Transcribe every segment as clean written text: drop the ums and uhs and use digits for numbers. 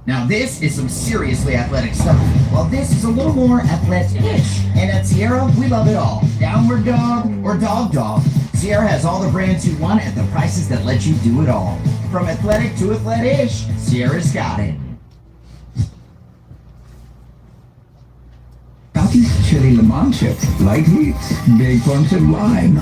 Now this is some seriously athletic stuff, while this is a little more athletic-ish. And at Sierra, we love it all. Downward dog or dog dog. Sierra has all the brands you want at the prices that let you do it all. From athletic to athletic-ish, Sierra's got it. Scottish Chili La Mancha, light heat, big punch of lime.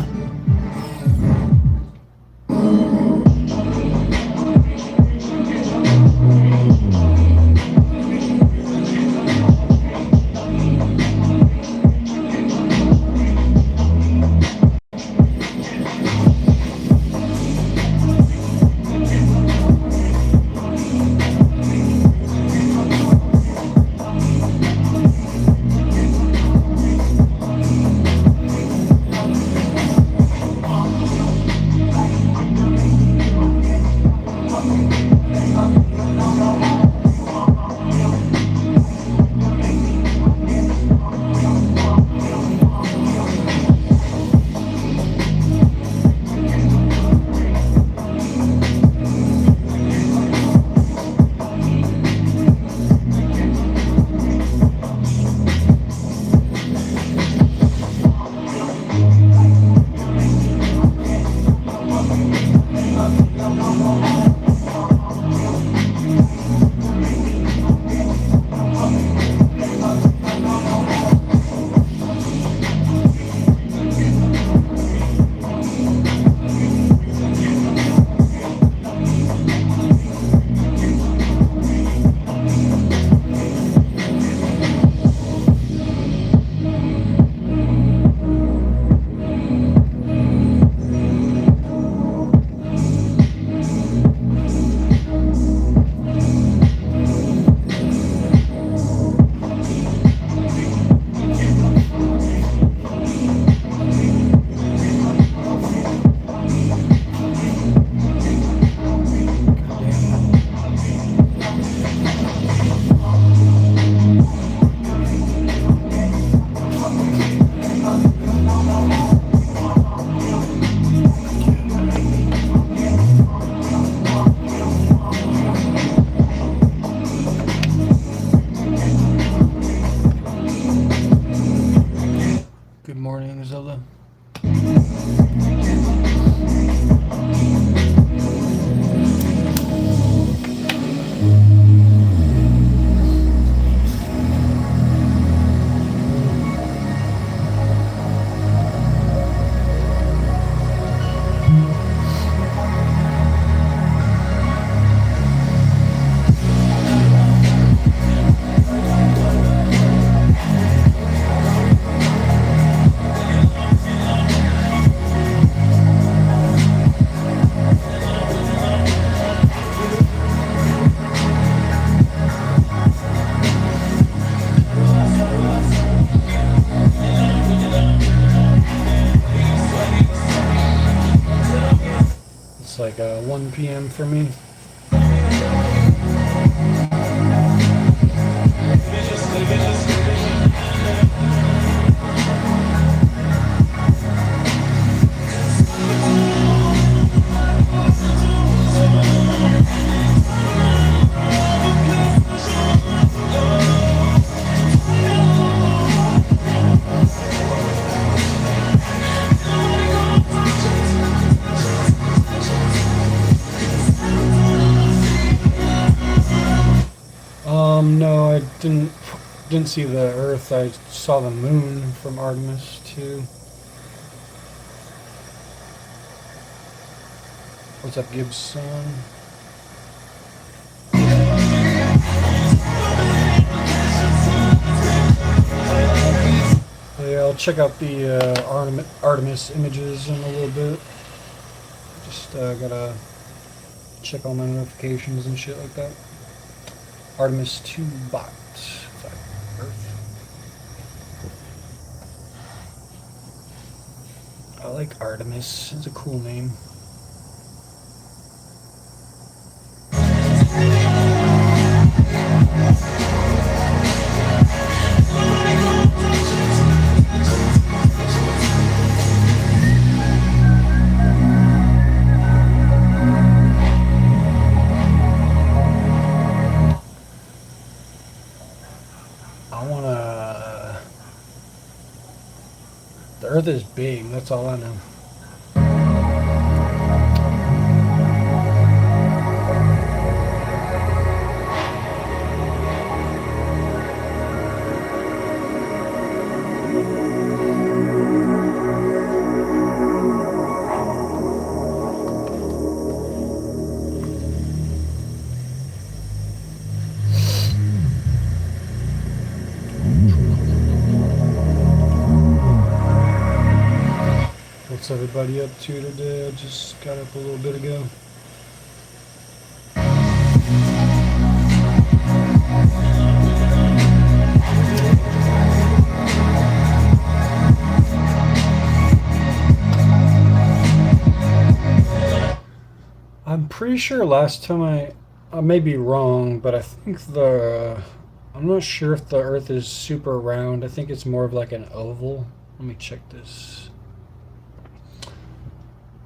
Good morning, Zilla. It's like 1 p.m. for me. No, I didn't see the Earth. I saw the moon from Artemis too. What's up, Gibson? Yeah, I'll check out the Artemis images in a little bit. Just gotta check all my notifications and shit like that. Artemis 2 bot. Earth. I like Artemis. It's a cool name. The Earth is big, that's all I know. What's everybody up to today? I just got up a little bit ago. I'm pretty sure last time I may be wrong, but I think I'm not sure if the Earth is super round. I think it's more of like an oval. Let me check this.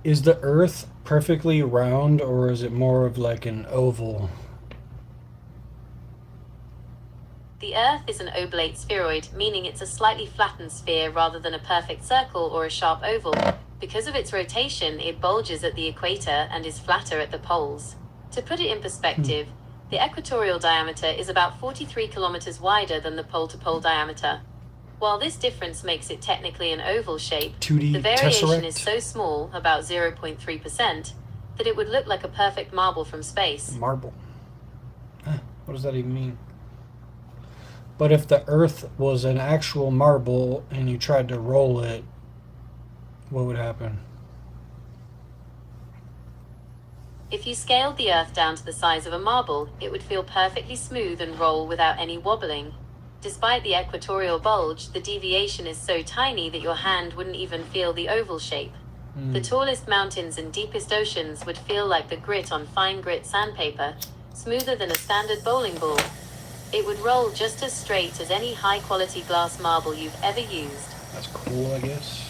Is the Earth perfectly round, or is it more of like an oval? The Earth is an oblate spheroid, meaning it's a slightly flattened sphere rather than a perfect circle or a sharp oval. Because of its rotation, it bulges at the equator and is flatter at the poles. To put it in perspective, the equatorial diameter is about 43 kilometers wider than the pole-to-pole diameter. While this difference makes it technically an oval shape, 2D the variation tesseract? is so small, about 0.3%, that it would look like a perfect marble from space. Marble. Huh, what does that even mean? But if the Earth was an actual marble and you tried to roll it, what would happen? If you scaled the Earth down to the size of a marble, it would feel perfectly smooth and roll without any wobbling. Despite the equatorial bulge, the deviation is so tiny that your hand wouldn't even feel the oval shape. The tallest mountains and deepest oceans would feel like the grit on fine grit sandpaper, smoother than a standard bowling ball. It would roll just as straight as any high-quality glass marble you've ever used. That's cool, I guess.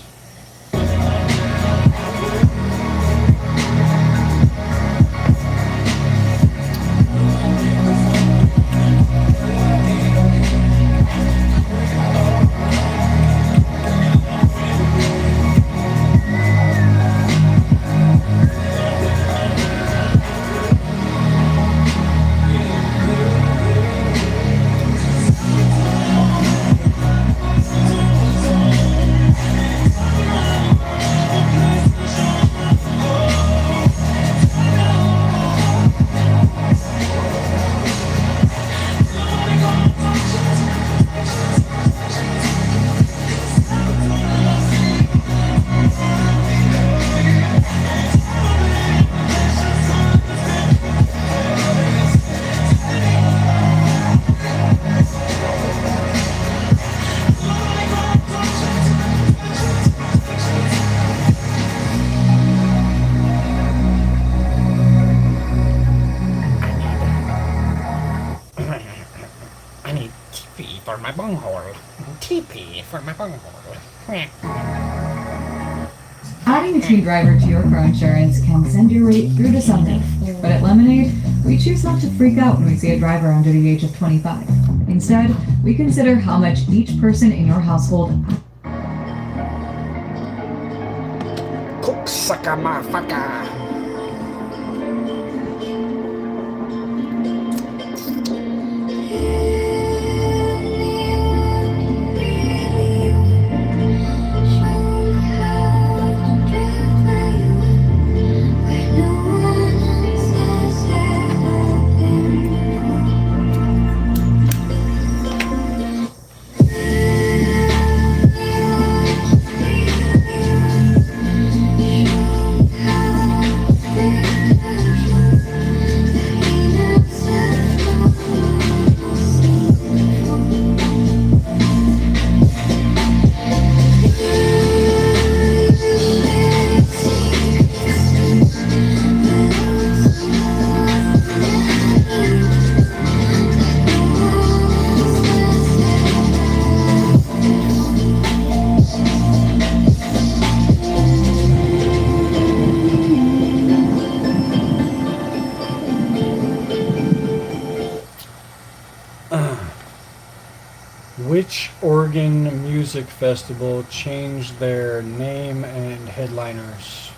for my bunghole. TP for my bunghole. Adding a teen driver to your car insurance can send your rate through to Sunday. But at Lemonade, we choose not to freak out when we see a driver under the age of 25. Instead, we consider how much each person in your household. Cooksucker, motherfucker. Which Oregon music festival changed their name and headliners?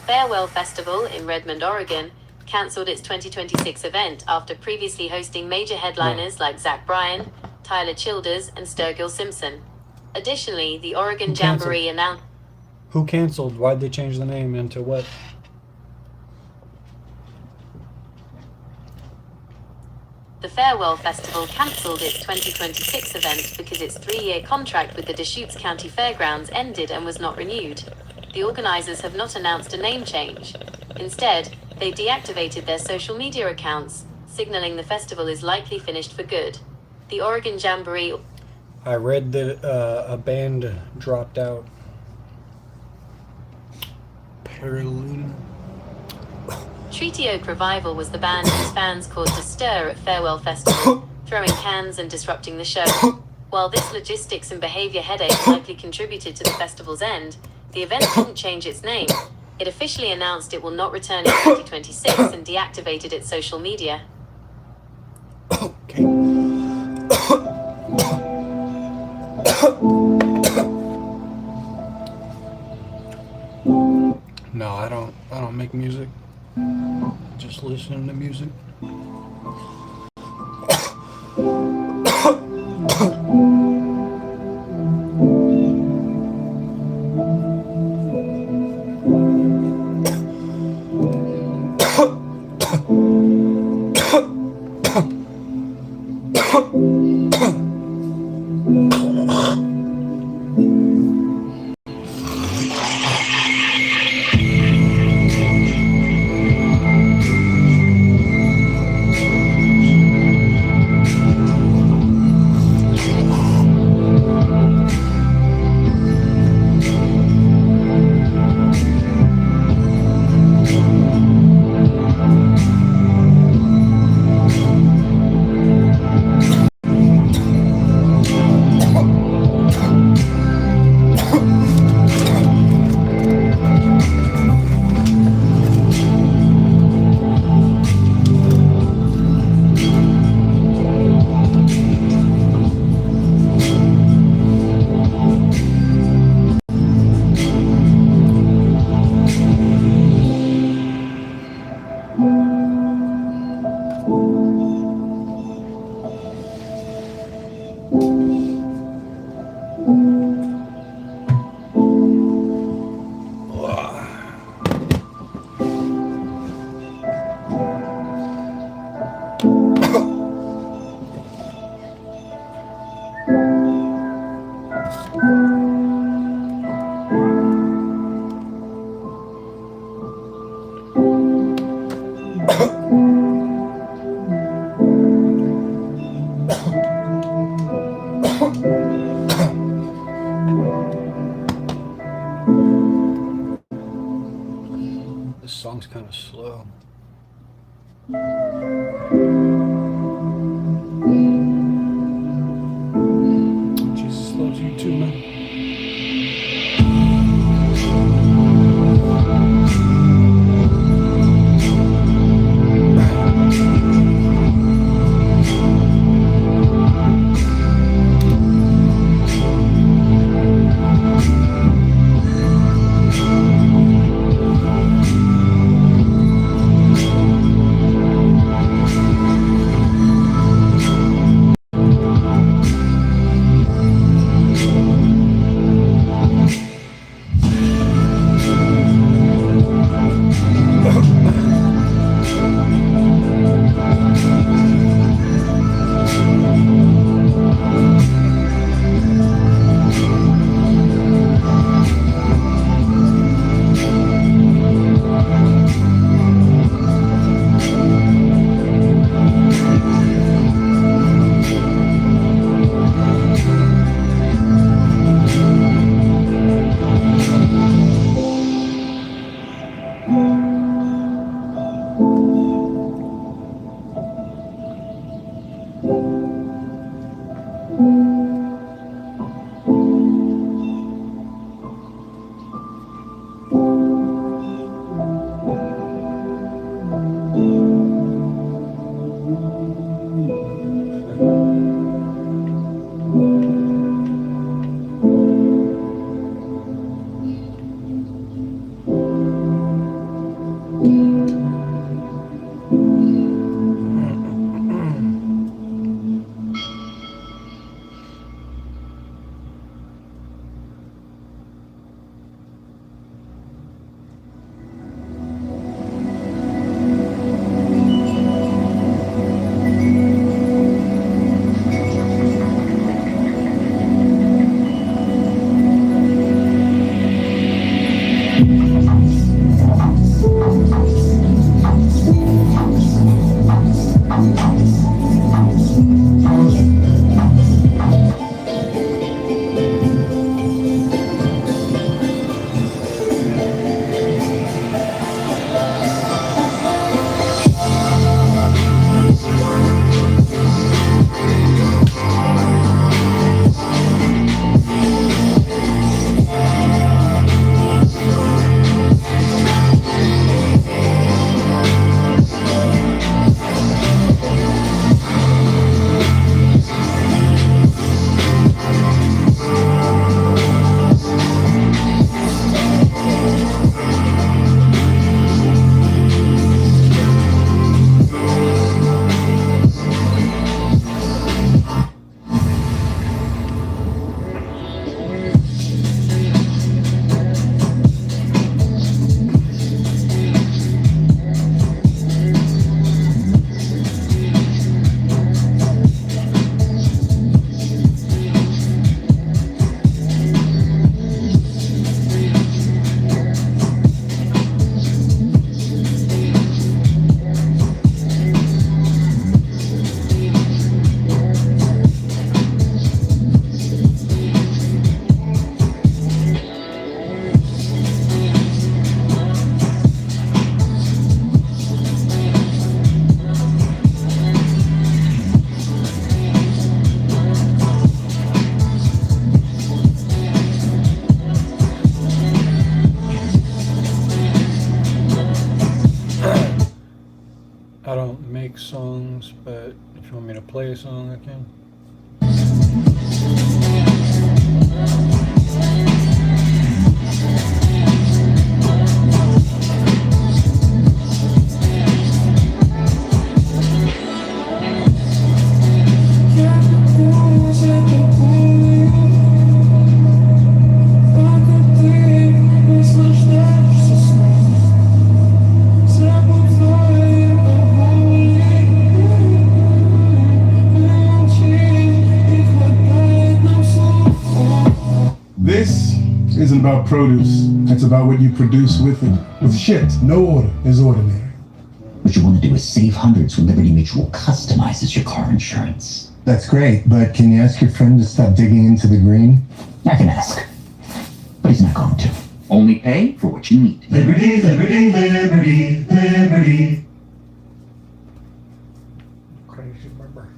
Farewell Festival in Redmond, Oregon, cancelled its 2026 event after previously hosting major headliners like Zach Bryan, Tyler Childers, and Sturgill Simpson. Additionally, the Oregon Who canceled? Jamboree announced Who canceled? Why'd they change the name into what? the Farewell Festival cancelled its 2026 event because its 3-year contract with the Deschutes County Fairgrounds ended and was not renewed. The organizers have not announced a name change. Instead, they deactivated their social media accounts, signaling the festival is likely finished for good. The Oregon Jamboree I read that a band dropped out. Paraluna. Treaty Oak Revival was the band whose fans caused a stir at Farewell Festival, throwing cans and disrupting the show. While this logistics and behavior headache likely contributed to the festival's end, the event didn't change its name. It officially announced it will not return in 2026 and deactivated its social media. Okay. No, I don't make music. Just listen to music. This song's kind of slow. Jesus loves you too, man. make songs, but if you want me to play a song, I can. This isn't about produce. It's about what you produce with it. With shit, no order is ordinary. What you want to do is save hundreds when Liberty Mutual customizes your car insurance. That's great, but can you ask your friend to stop digging into the green? I can ask, but he's not going to. Only pay for what you need. Liberty, liberty, liberty, liberty. Crazy barber.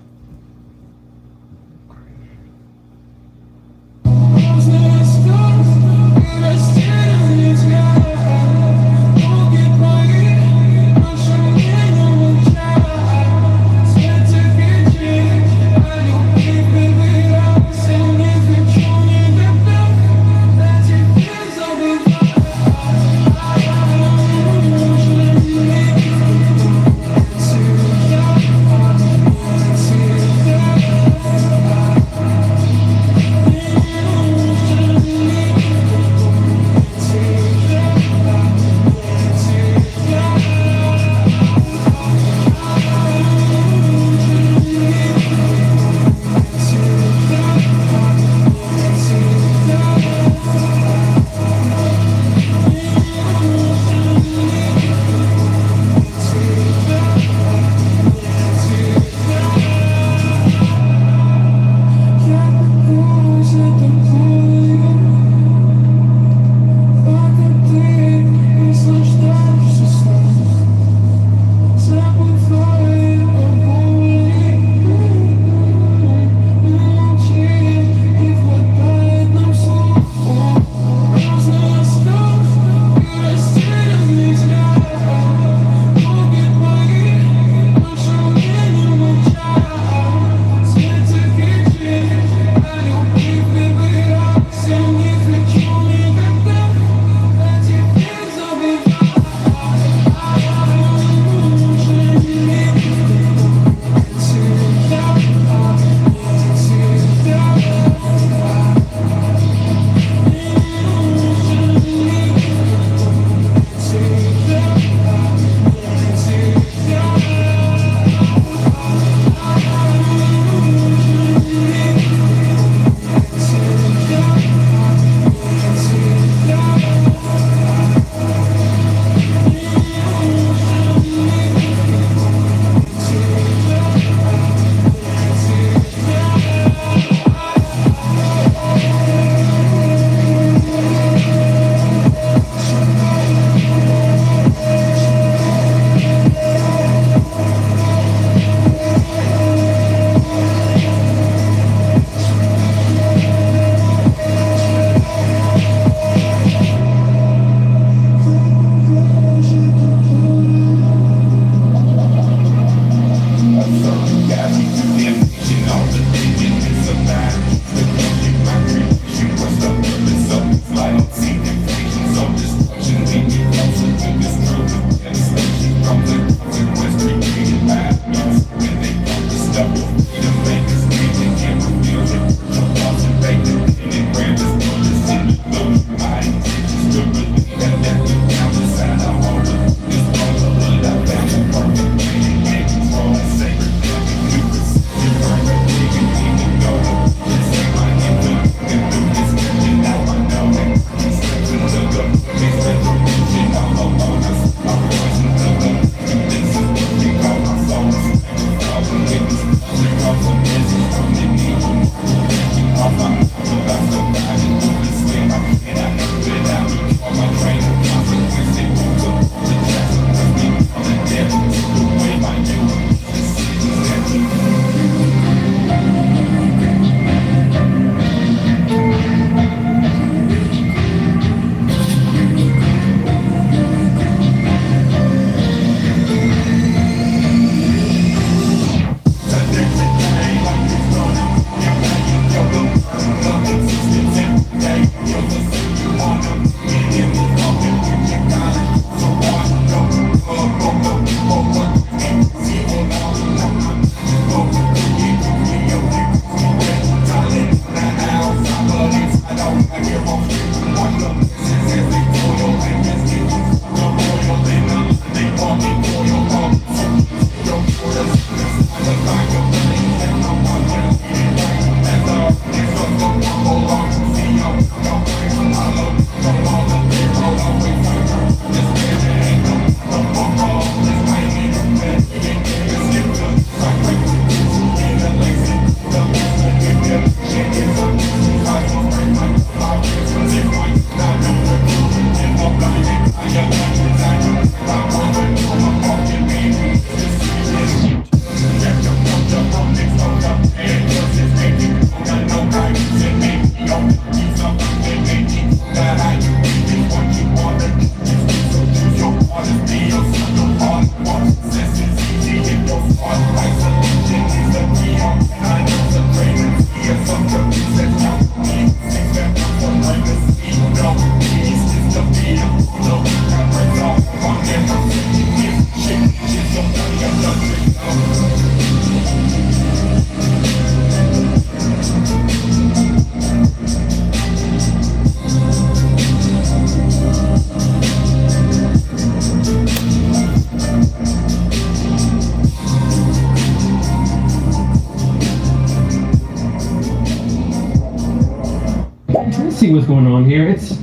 See what's going on here. It's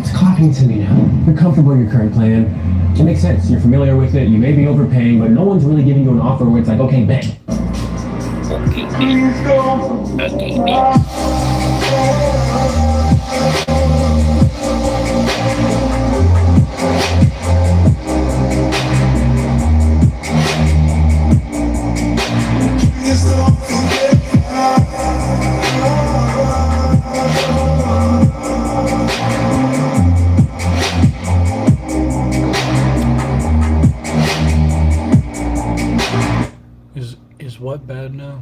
clocking to me now. You're comfortable in your current plan. It makes sense. You're familiar with it. You may be overpaying, but no one's really giving you an offer where it's like, okay, bet. Is what bad now?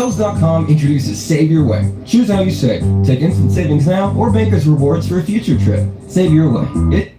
Rails.com introduces Save Your Way. Choose how you save. Take instant savings now or Bankers Rewards for a future trip. Save Your Way.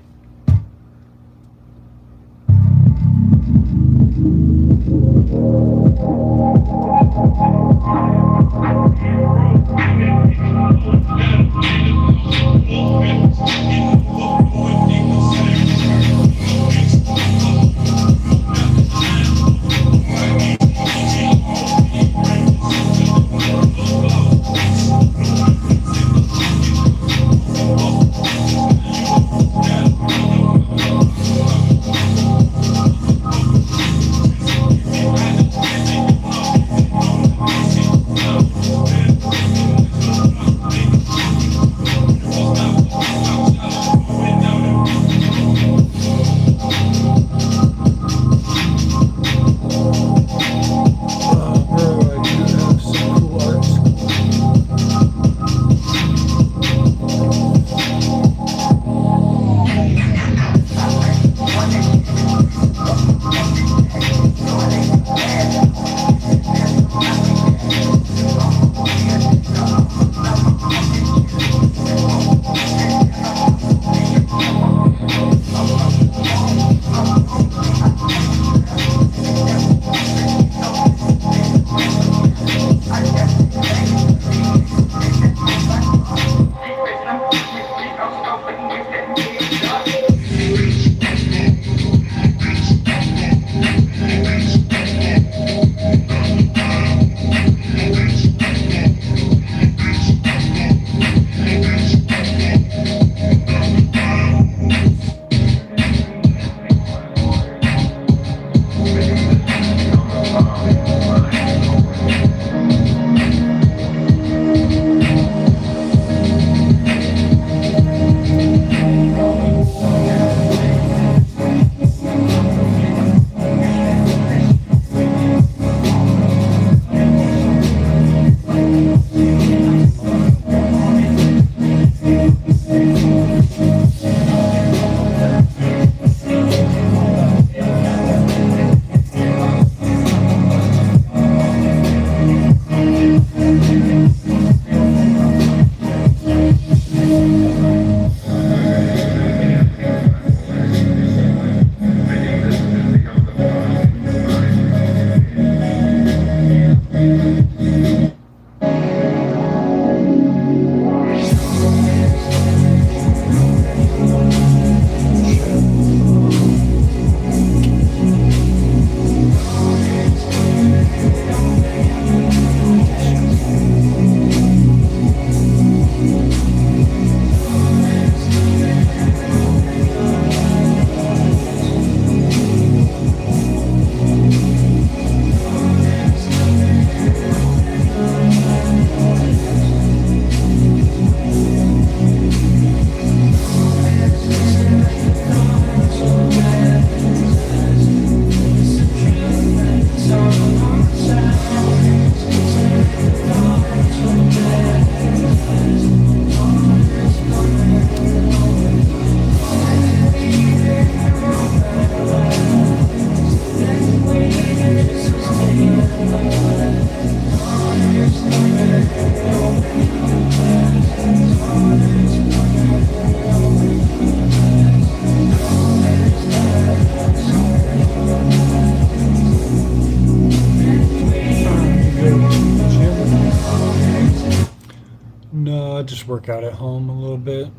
No, I just work out at home a little bit.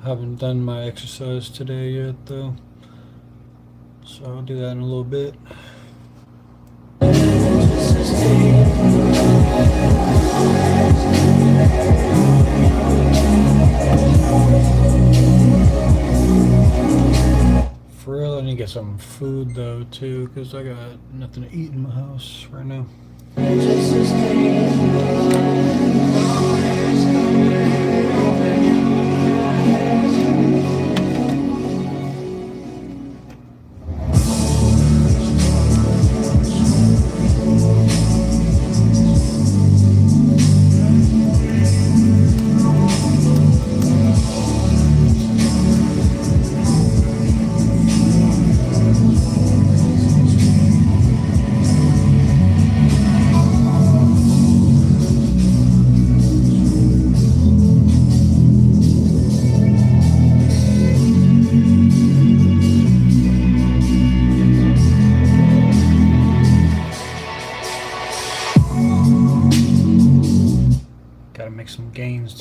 Haven't done my exercise today yet, though. So I'll do that in a little bit. For real, I need to get some food, though, too, because I got nothing to eat in my house right now.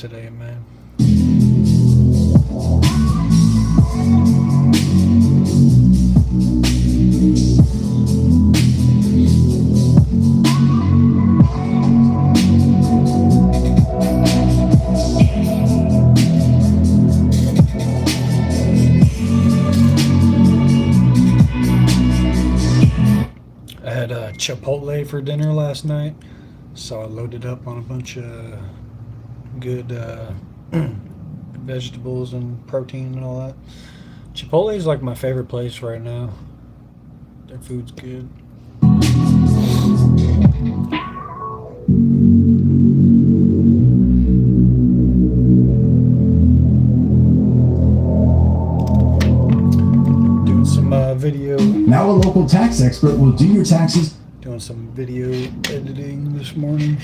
today, man. I had Chipotle for dinner last night, so I loaded up on a bunch of good vegetables and protein and all that. Chipotle is like my favorite place right now. Their food's good. Doing some video. Now a local tax expert will do your taxes. Doing some video editing this morning,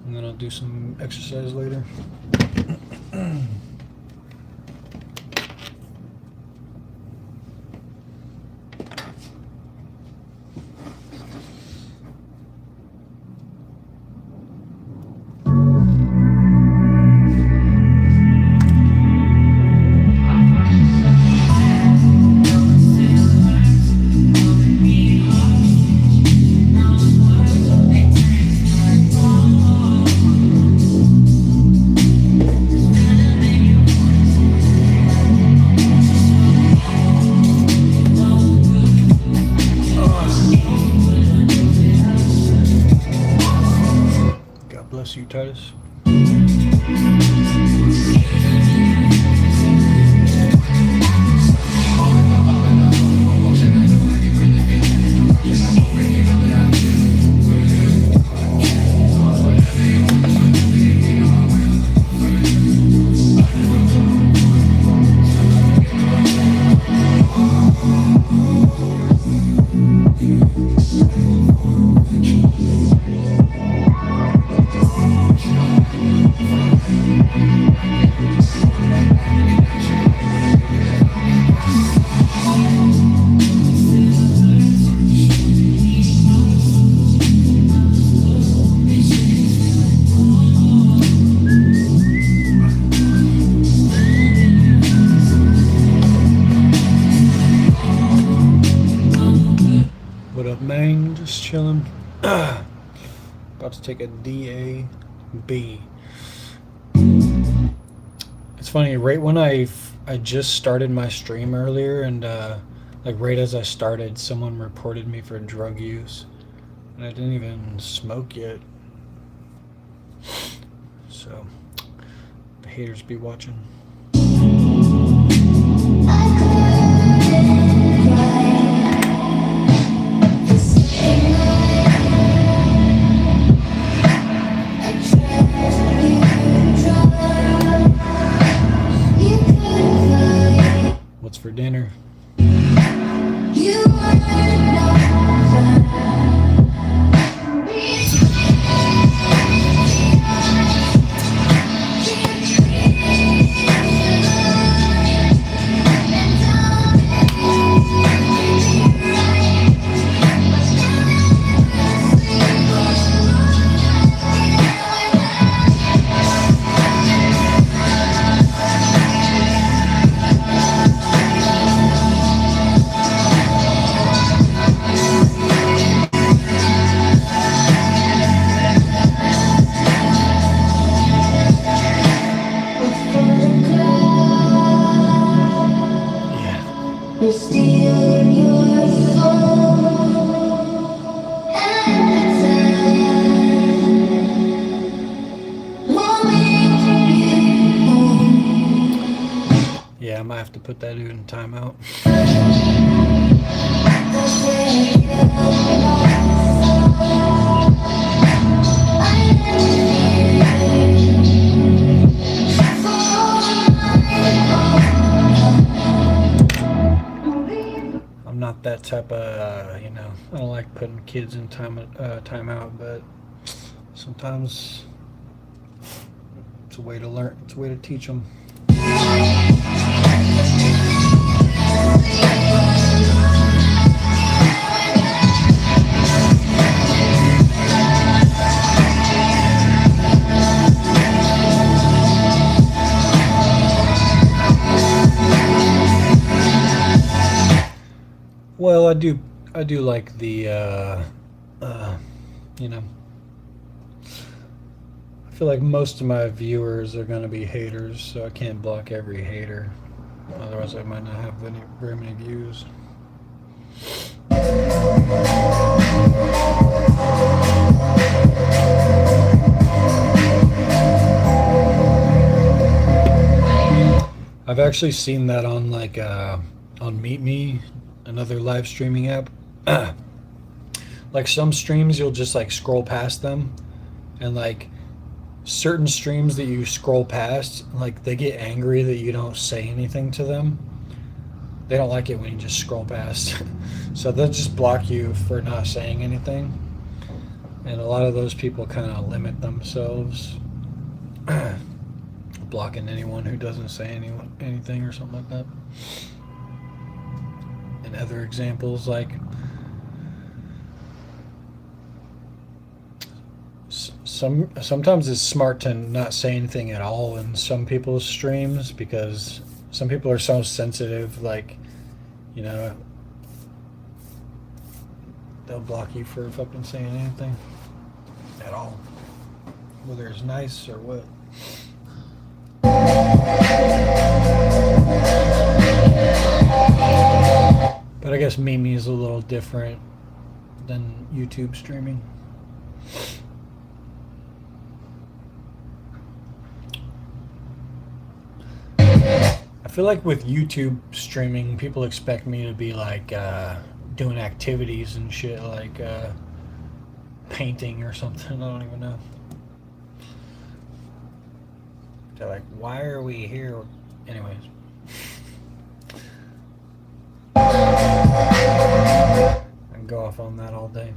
and then I'll do some exercise later. Bless you, Titus. What up, man? Just chilling. About to take a DAB. It's funny, right when I just started my stream earlier, and like right as I started, someone reported me for drug use, and I didn't even smoke yet. So the haters be watching. What's for dinner? Yeah, I might have to put that dude in timeout. I'm not that type of, you know, I don't like putting kids in timeout, but sometimes it's a way to learn, it's a way to teach them. Well, I do like the, you know, I feel like most of my viewers are going to be haters, so I can't block every hater. Otherwise, I might not have very many views. I've actually seen that on like on Meet Me, another live streaming app. Like some streams you'll just like scroll past them, and like certain streams that you scroll past, like they get angry that you don't say anything to them. They don't like it when you just scroll past. So they'll just block you for not saying anything. And a lot of those people kind of limit themselves, blocking anyone who doesn't say anything or something like that. And other examples, like sometimes it's smart to not say anything at all in some people's streams, because some people are so sensitive, like, you know, they'll block you for fucking saying anything at all, whether it's nice or what. But I guess Mimi is a little different than YouTube streaming. I feel like with YouTube streaming, people expect me to be like doing activities and shit, like painting or something. I don't even know. They're like, why are we here? Anyways. I can go off on that all day.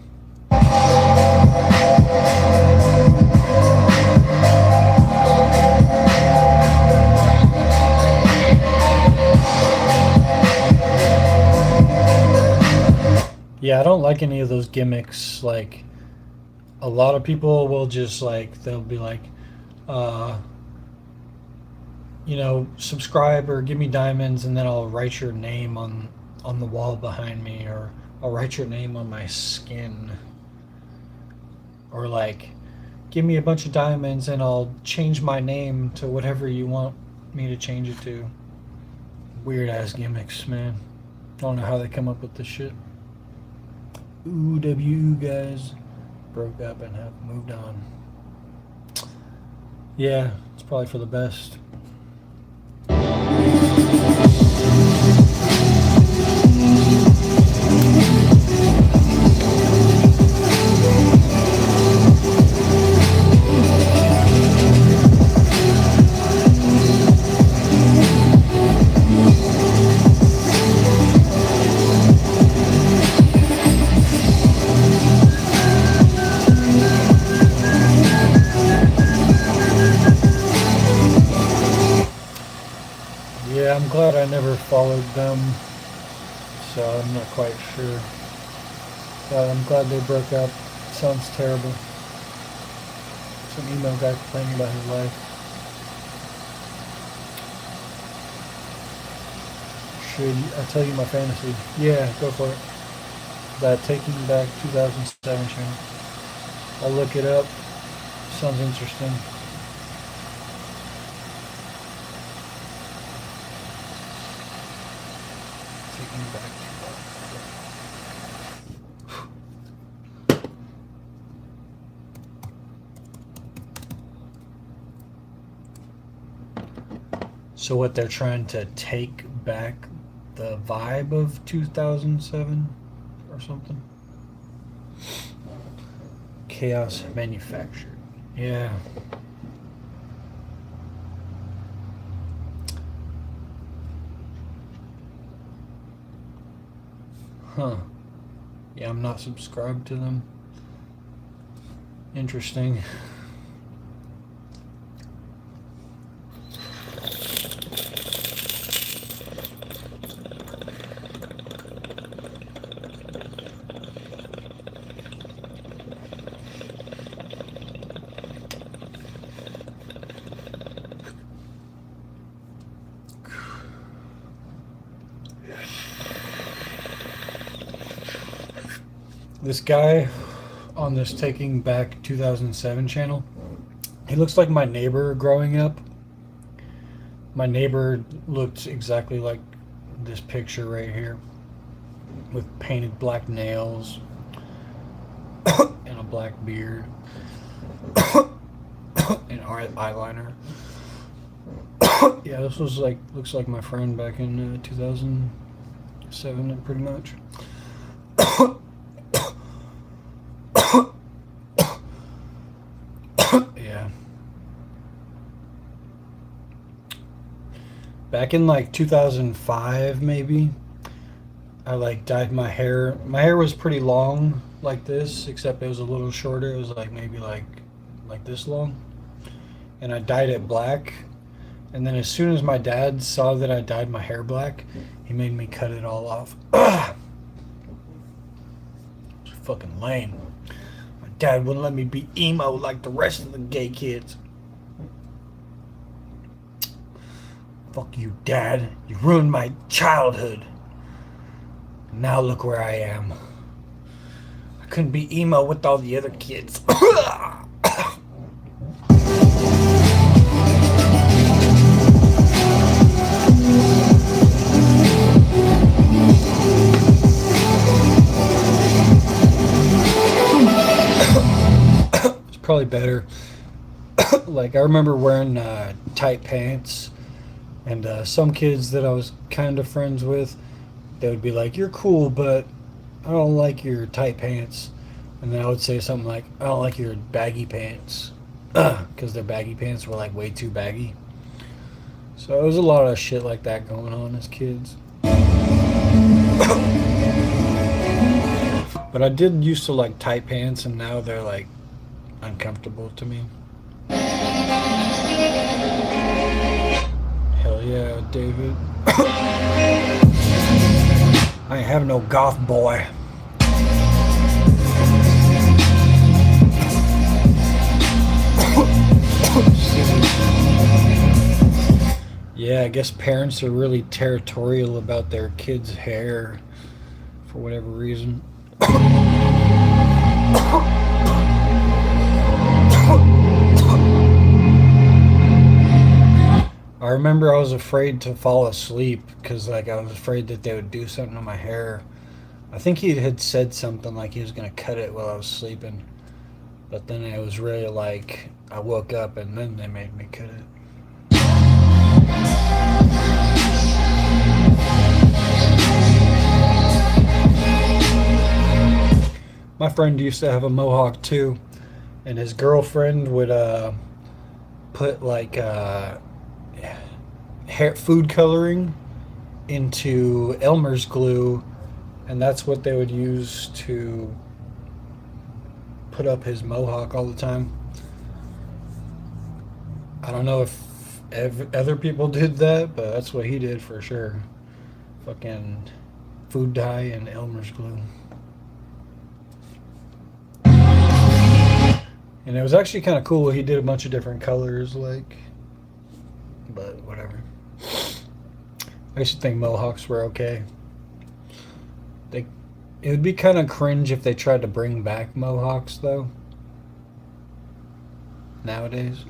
Yeah, I don't like any of those gimmicks. Like, a lot of people will just like, they'll be like, you know, subscribe or give me diamonds, and then I'll write your name on the wall behind me, or I'll write your name on my skin, or like, give me a bunch of diamonds and I'll change my name to whatever you want me to change it to. Weird ass gimmicks, man. I don't know how they come up with this shit. OOW guys broke up and have moved on. Yeah, it's probably for the best. Yeah, I'm glad I never followed them, so I'm not quite sure. But I'm glad they broke up. Sounds terrible. Some emo guy complaining about his life. Should I tell you my fantasy? Yeah, go for it. That Taking Back 2007 channel. I'll look it up. Sounds interesting. Taking Back 2007. So what, they're trying to take back the vibe of 2007 or something? Chaos Manufactured. Yeah. Huh. Yeah, I'm not subscribed to them. Interesting. This guy on this Taking Back 2007 channel, he looks like my neighbor growing up. My neighbor looked exactly like this picture right here, with painted black nails and a black beard and eyeliner. Yeah, this was like, looks like my friend back in 2007, pretty much. Yeah. Back in like 2005, maybe, I like dyed my hair. My hair was pretty long like this, except it was a little shorter. It was like maybe like this long. And I dyed it black. And then as soon as my dad saw that I dyed my hair black, he made me cut it all off. It's fucking lame. My dad wouldn't let me be emo like the rest of the gay kids. Fuck you, Dad. You ruined my childhood. Now look where I am. I couldn't be emo with all the other kids. It's probably better. Like, I remember wearing tight pants. And some kids that I was kind of friends with, they would be like, "You're cool, but I don't like your tight pants." And then I would say something like, "I don't like your baggy pants," because their baggy pants were like way too baggy. So it was a lot of shit like that going on as kids. But I did used to like tight pants, and now they're like uncomfortable to me. Hell yeah, David. I ain't have no goth boy. Yeah, I guess parents are really territorial about their kids' hair for whatever reason. I remember I was afraid to fall asleep because like I was afraid that they would do something to my hair. I think he had said something like he was going to cut it while I was sleeping. But then it was really like I woke up and then they made me cut it. My friend used to have a mohawk too, and his girlfriend would put like food coloring into Elmer's glue, and that's what they would use to put up his mohawk all the time. I don't know if other people did that, but that's what he did for sure. Fucking food dye and Elmer's glue. And it was actually kind of cool. He did a bunch of different colors, like, but whatever. I used to think mohawks were okay. It would be kind of cringe if they tried to bring back mohawks, though, nowadays.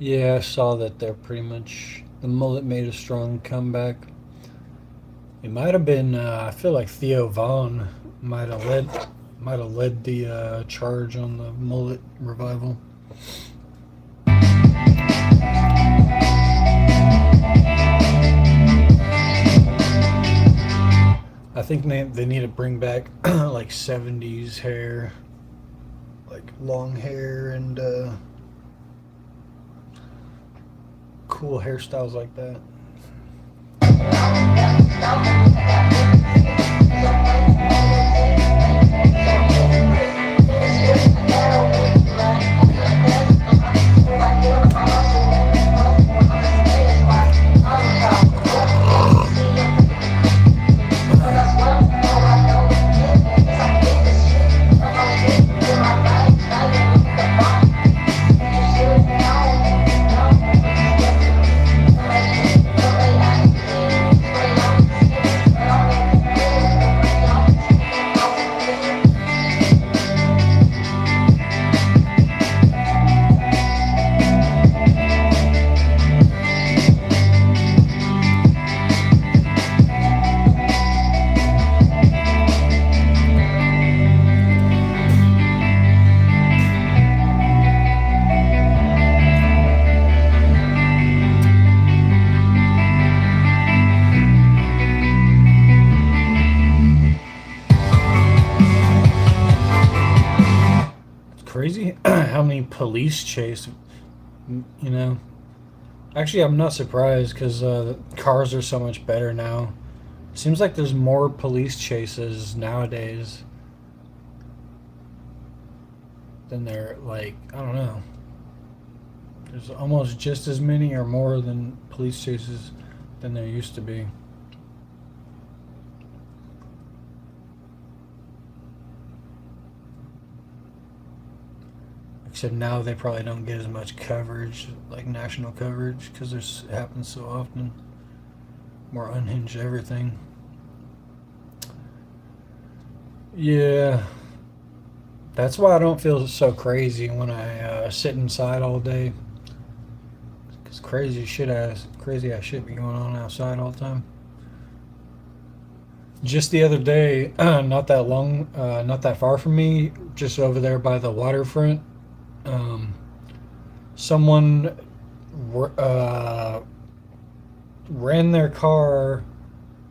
Yeah, I saw that they're pretty much, the mullet made a strong comeback. It might have been, I feel like Theo Vaughn might have led the charge on the mullet revival. I think they need to bring back like 70s hair, like long hair and cool hairstyles like that. Crazy how many police chase, you know. Actually, I'm not surprised because cars are so much better now. Seems like there's more police chases nowadays than there, like, I don't know. There's almost just as many or more than police chases than there used to be. Except now they probably don't get as much coverage, like national coverage, because it happens so often. More unhinged everything. Yeah. That's why I don't feel so crazy when I sit inside all day. Because crazy ass shit be going on outside all the time. Just the other day, not that far from me, just over there by the waterfront, someone ran their car,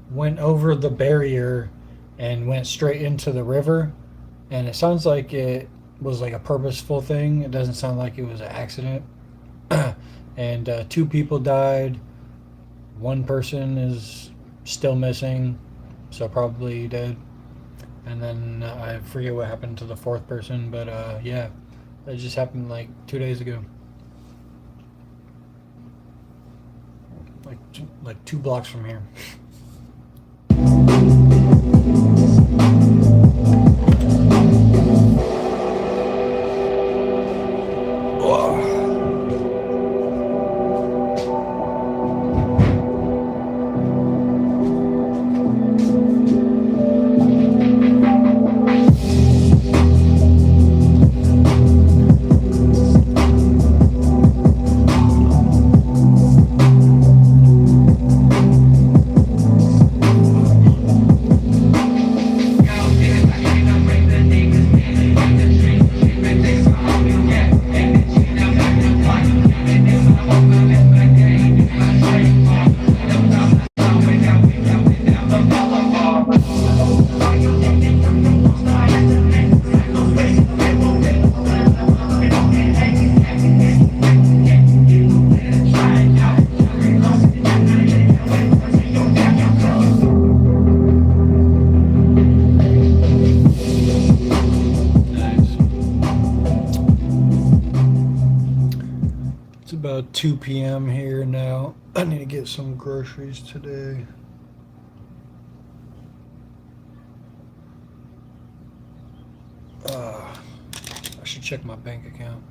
went over the barrier, and went straight into the river. And it sounds like it was like a purposeful thing. It doesn't sound like it was an accident. And 2 people died. 1 person is still missing, so probably dead. And then I forget what happened to the 4th person, but yeah, that just happened like 2 days ago. Like 2 blocks from here. It's about 2 p.m. here now. I need to get some groceries today. I should check my bank account.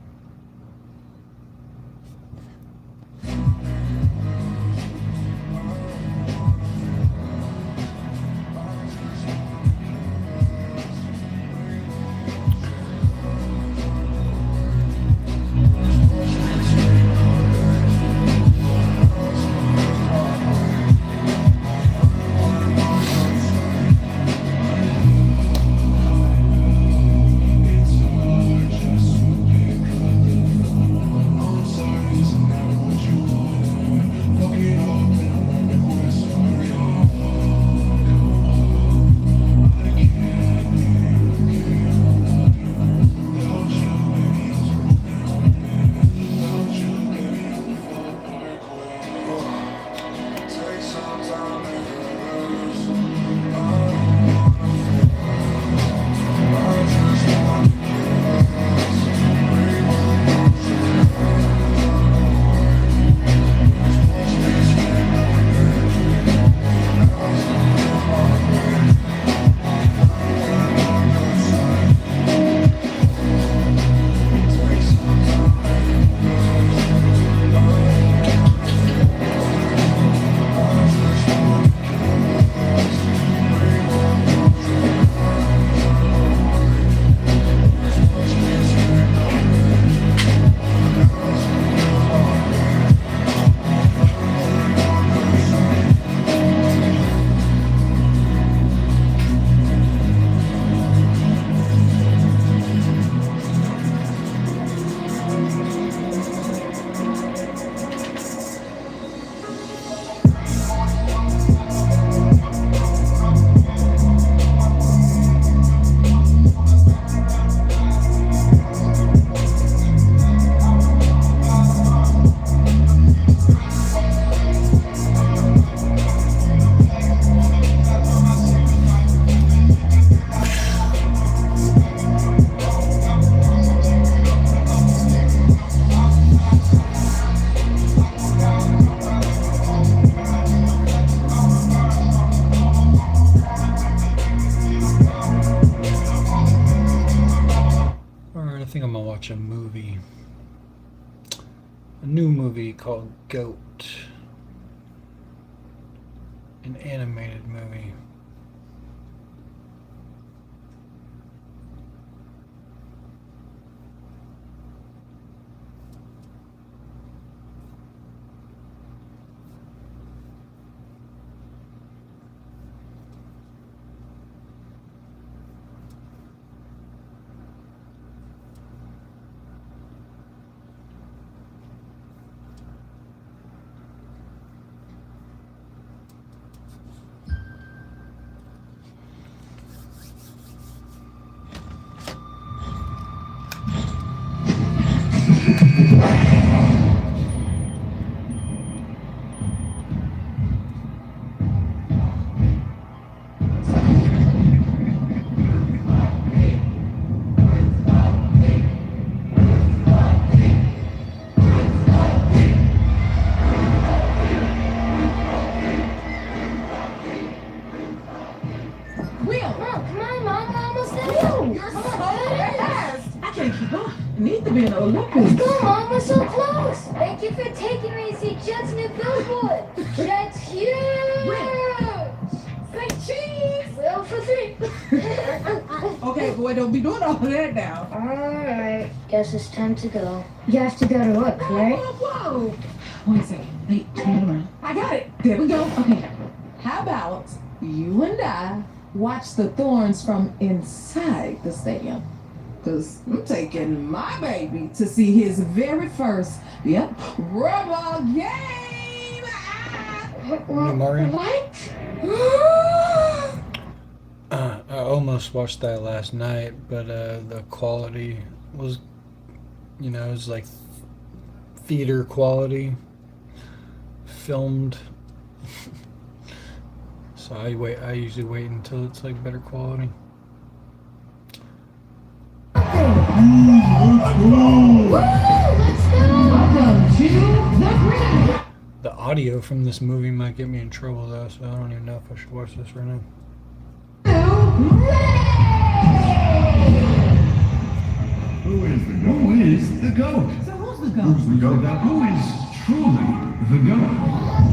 a new movie called Goat. An animated movie. Let's go, Mom. We're so close. Thank you for taking me to see Jet's new billboard. Jet's huge. Say cheese. Well, for three. Okay, boy, don't be doing all of that now. All right. Guess it's time to go. You have to go to work, right? Whoa. 1 second. Wait, turn it around. I got it. There we go. Okay. How about you and I watch the Thorns from inside the stadium? Because I'm taking my baby to see his very first, rubber game. Mario? What? I almost watched that last night, but the quality was, it was like theater quality, filmed. So I usually wait until it's like better quality. The audio from this movie might get me in trouble though, so I don't even know if I should watch this right now. Who is the goat? So who's the goat? Who is truly the goat?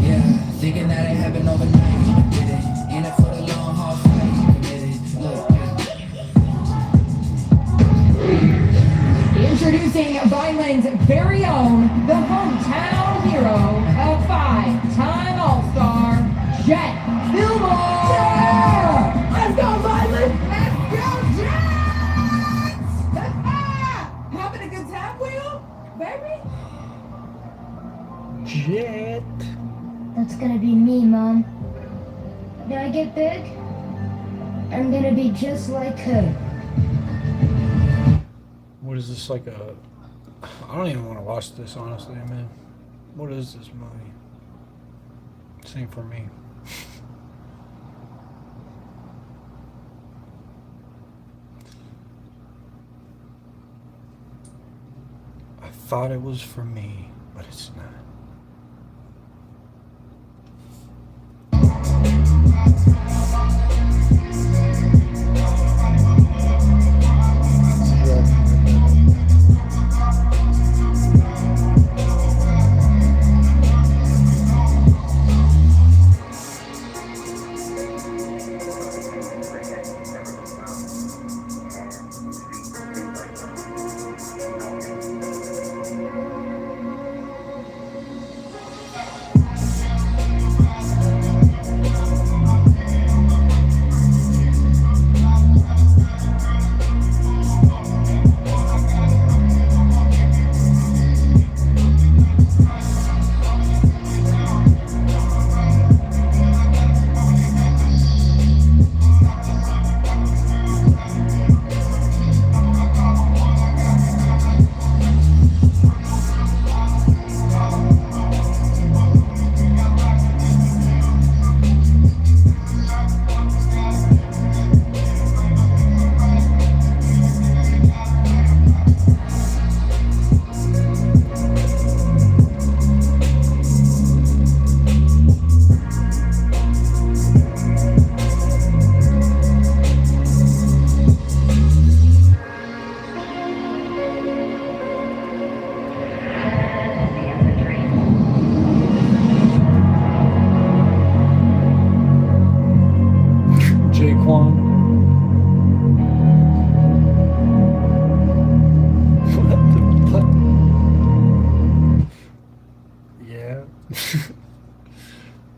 Yeah, thinking that it happened overnight. Did it? In it for the long haul fight. Committed. Look. Introducing Vineland's very own, the hometown hero, a 5-time All-Star, Jet Fillmore! Yeah! Let's go, Vineland! Let's go, Jets! Having a good time, Will? Baby? Jet. That's gonna be me, Mom. When I get big, I'm gonna be just like her. What is this, like a... I don't even want to watch this, honestly, man. What is this movie? This ain't for me. I thought it was for me, but it's not.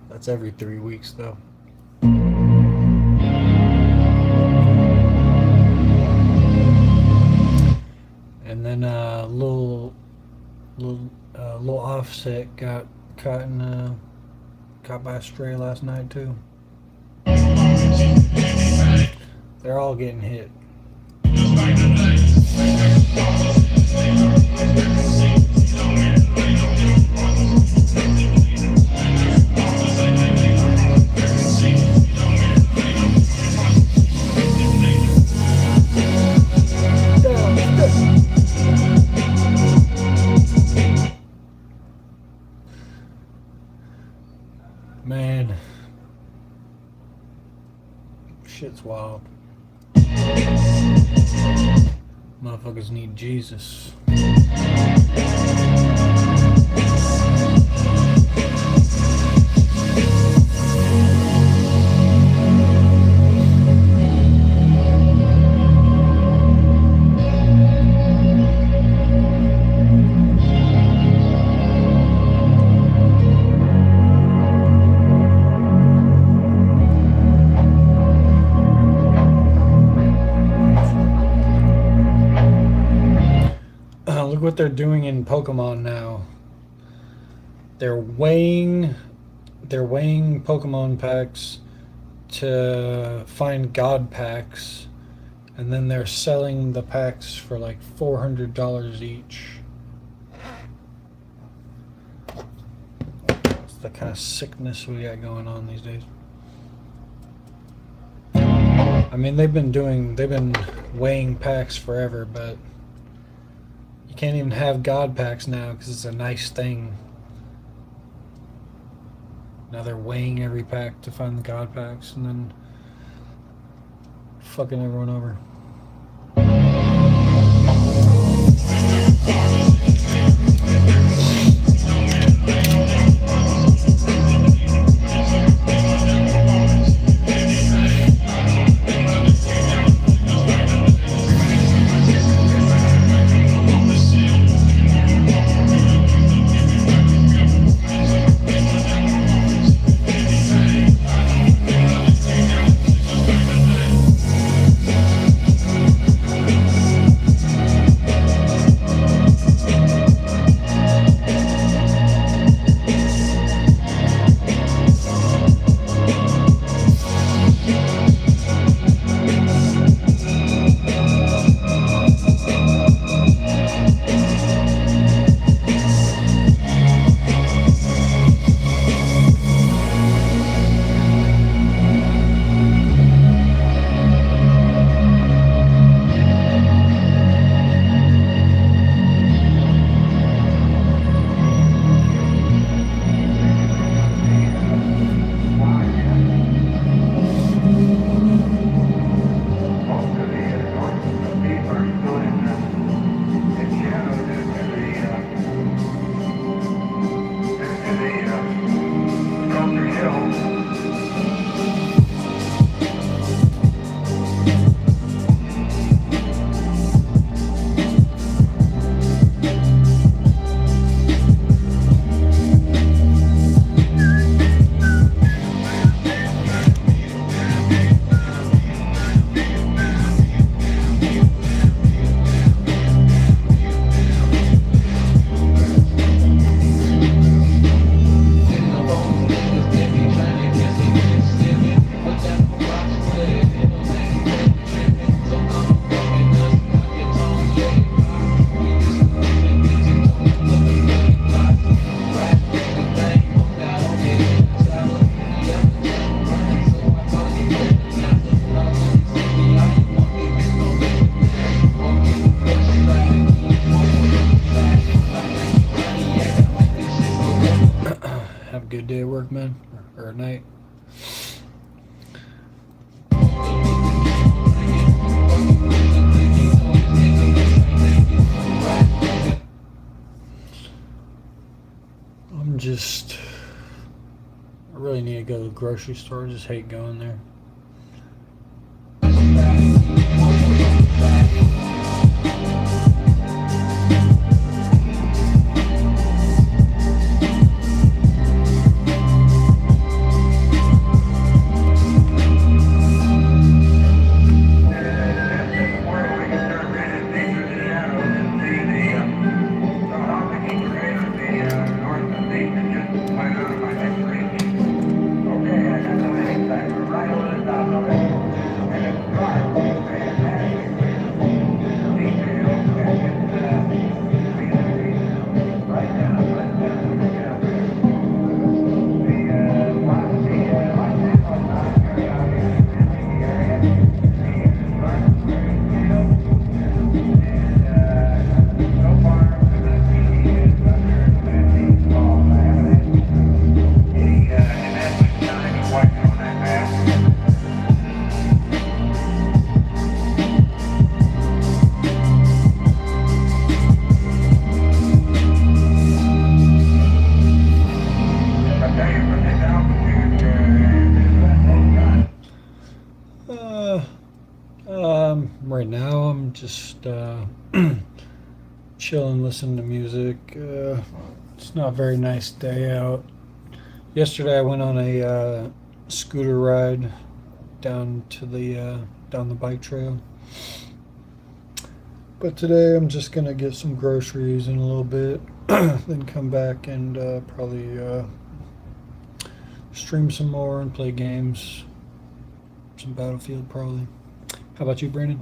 That's every 3 weeks, though. And then little Offset got caught by a stray last night too. They're all getting hit. Man, shit's wild. Motherfuckers need Jesus. Look what they're doing in Pokemon now. They're weighing Pokemon packs to find God packs, and then they're selling the packs for like $400 each. That's the kind of sickness we got going on these days. I mean, they've been weighing packs forever, but you can't even have God packs now because it's a nice thing. Now they're weighing every pack to find the God packs and then fucking everyone over. Good day at work, man, or at night. I really need to go to the grocery store. I just hate going there. just chilling, listening to music. It's not a very nice day out. Yesterday I went on a scooter ride down the bike trail. But today I'm just gonna get some groceries in a little bit, then come back and probably stream some more and play games. Some Battlefield probably. How about you, Brandon?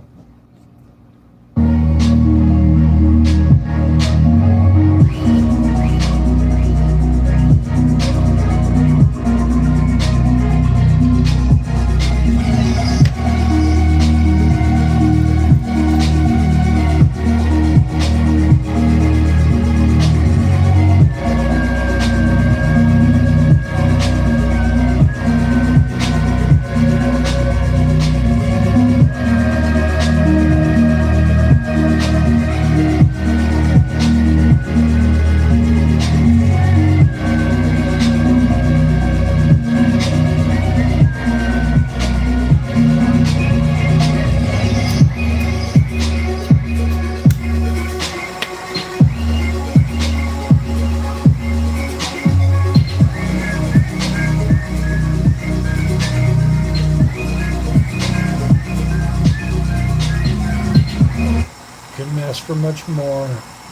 Couldn't ask for much more.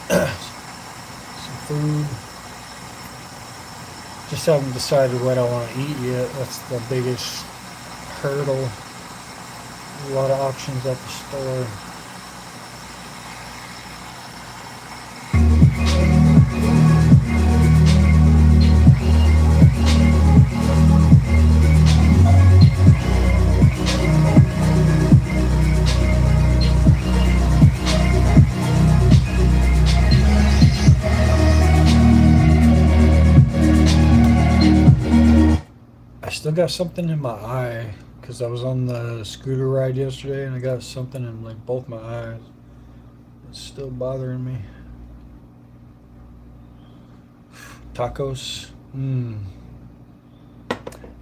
Some food. Just haven't decided what I want to eat yet. That's the biggest hurdle. A lot of options at the store. Still got something in my eye because I was on the scooter ride yesterday and I got something in like both my eyes. It's still bothering me. Tacos.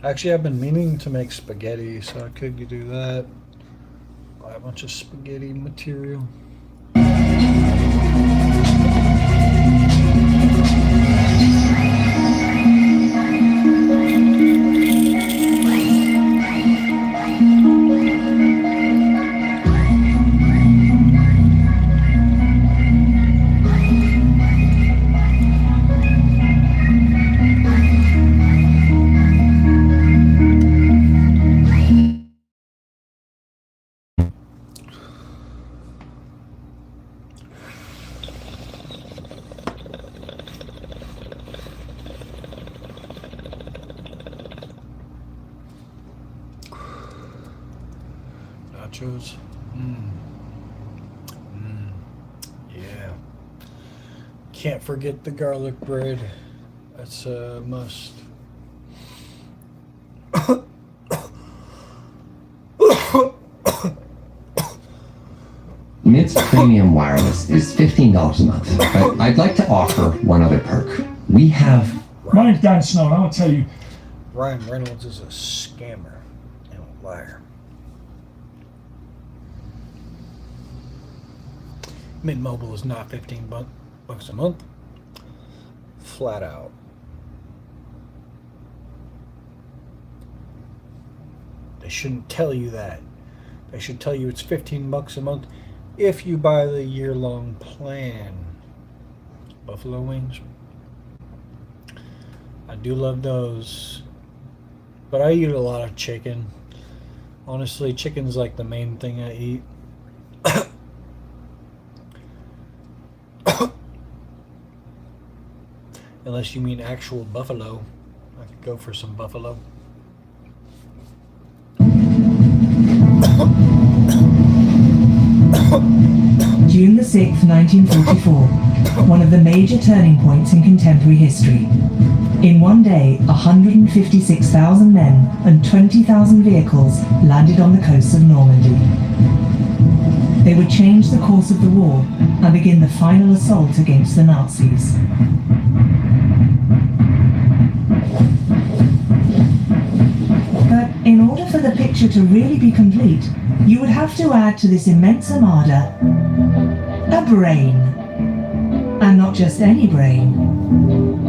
Actually, I've been meaning to make spaghetti, so I could do that. Buy a bunch of spaghetti material. Nachos. Yeah. Can't forget the garlic bread. That's a must. Mint's Premium Wireless is $15 a month, but I'd like to offer one other perk. We have... My name's Dan Snow, and I'm going to tell you... Ryan Reynolds is a scammer and a liar. Mint Mobile is not $15 a month. Flat out. They shouldn't tell you that. They should tell you it's $15 a month if you buy the year-long plan. Buffalo wings. I do love those. But I eat a lot of chicken. Honestly, chicken's like the main thing I eat. Unless you mean actual buffalo. I could go for some buffalo. June the 6th, 1944, one of the major turning points in contemporary history. In one day, 156,000 men and 20,000 vehicles landed on the coast of Normandy. They would change the course of the war and begin the final assault against the Nazis. But in order for the picture picture to really be complete, you would have to add to this immense armada a brain. And not just any brain.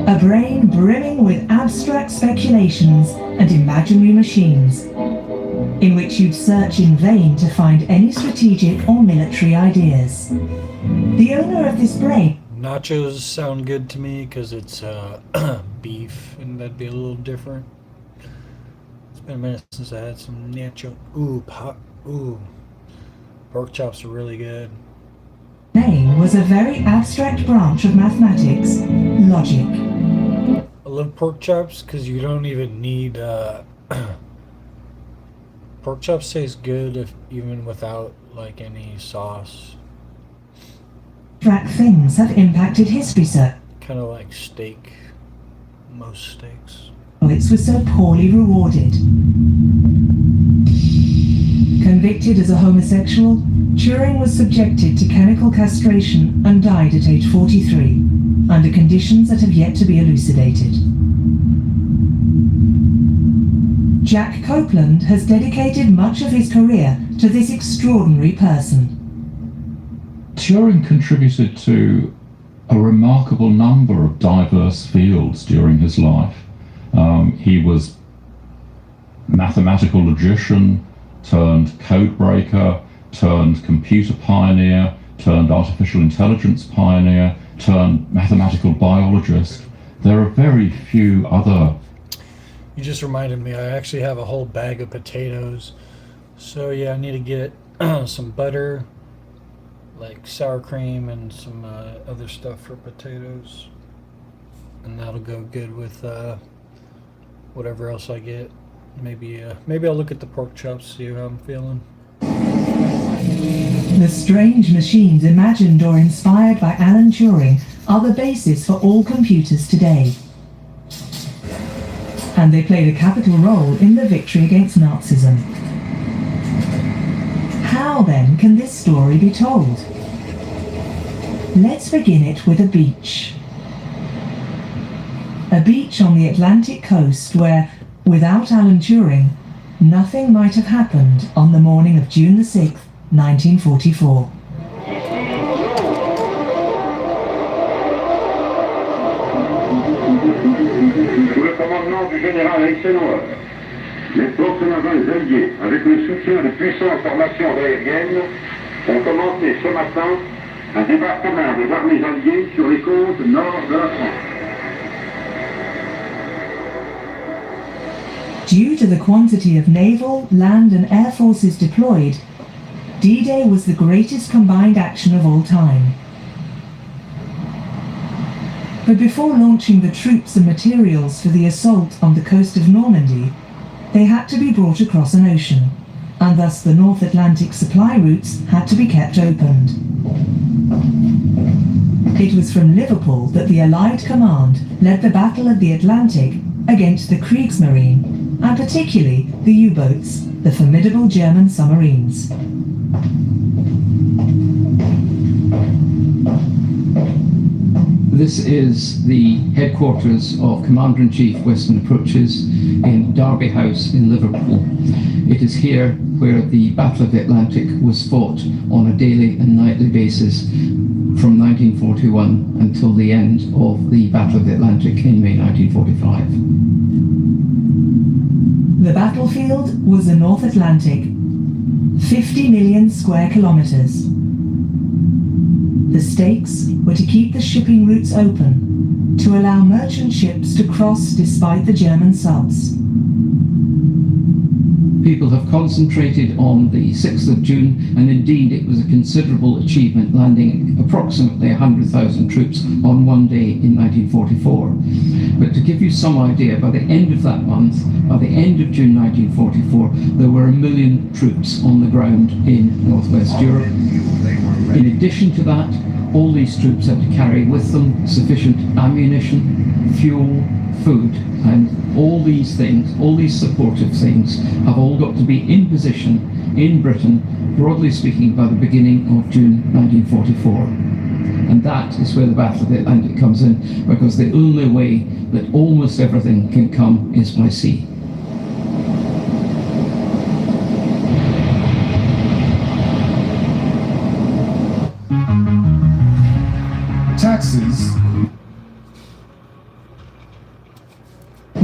A brain brimming with abstract speculations and imaginary machines, in which you'd search in vain to find any strategic or military ideas. The owner of this brain... Nachos sound good to me because it's beef, and that'd be a little different. It's been a minute since I had some nacho. Ooh, pork chops are really good. Name was a very abstract branch of mathematics, logic. I love pork chops because you don't even need pork chops taste good even without like any sauce. Abstract things have impacted history, sir. Kind of like steak. Most steaks. It was so poorly rewarded. Convicted as a homosexual, Turing was subjected to chemical castration and died at age 43, under conditions that have yet to be elucidated. Jack Copeland has dedicated much of his career to this extraordinary person. Turing contributed to a remarkable number of diverse fields during his life. He was mathematical logician, turned code breaker, turned computer pioneer, turned artificial intelligence pioneer, turned mathematical biologist. There are very few other... You just reminded me, I actually have a whole bag of potatoes. So yeah, I need to get some butter, like sour cream, and some other stuff for potatoes. And that'll go good with whatever else I get. Maybe I'll look at the pork chops, see how I'm feeling. The strange machines imagined or inspired by Alan Turing are the basis for all computers today. And they played a capital role in the victory against Nazism. How then can this story be told? Let's begin it with a beach. A beach on the Atlantic coast where, without Alan Turing, nothing might have happened on the morning of June the 6th, 1944. Sous le commandement du général Eisenhower, les forces navales alliées, avec le soutien de puissantes formations aériennes, ont commencé ce matin un débarquement des armées alliées sur les côtes nord de la France. Due to the quantity of naval, land and air forces deployed, D-Day was the greatest combined action of all time. But before launching the troops and materials for the assault on the coast of Normandy, they had to be brought across an ocean, and thus the North Atlantic supply routes had to be kept opened. It was from Liverpool that the Allied command led the Battle of the Atlantic against the Kriegsmarine, and particularly the U-boats, the formidable German submarines. This is the headquarters of Commander-in-Chief Western Approaches in Derby House in Liverpool. It is here where the Battle of the Atlantic was fought on a daily and nightly basis from 1941 until the end of the Battle of the Atlantic in May 1945. The battlefield was the North Atlantic, 50 million square kilometers. The stakes were to keep the shipping routes open, to allow merchant ships to cross despite the German subs. People have concentrated on the 6th of June, and indeed it was a considerable achievement, landing approximately 100,000 troops on one day in 1944. But to give you some idea, by the end of that month, by the end of June 1944, there were 1 million troops on the ground in Northwest Europe. In addition to that, all these troops had to carry with them sufficient ammunition, fuel, food, and all these things, all these supportive things, have all got to be in position in Britain, broadly speaking, by the beginning of June 1944. And that is where the Battle of the Atlantic comes in, because the only way that almost everything can come is by sea.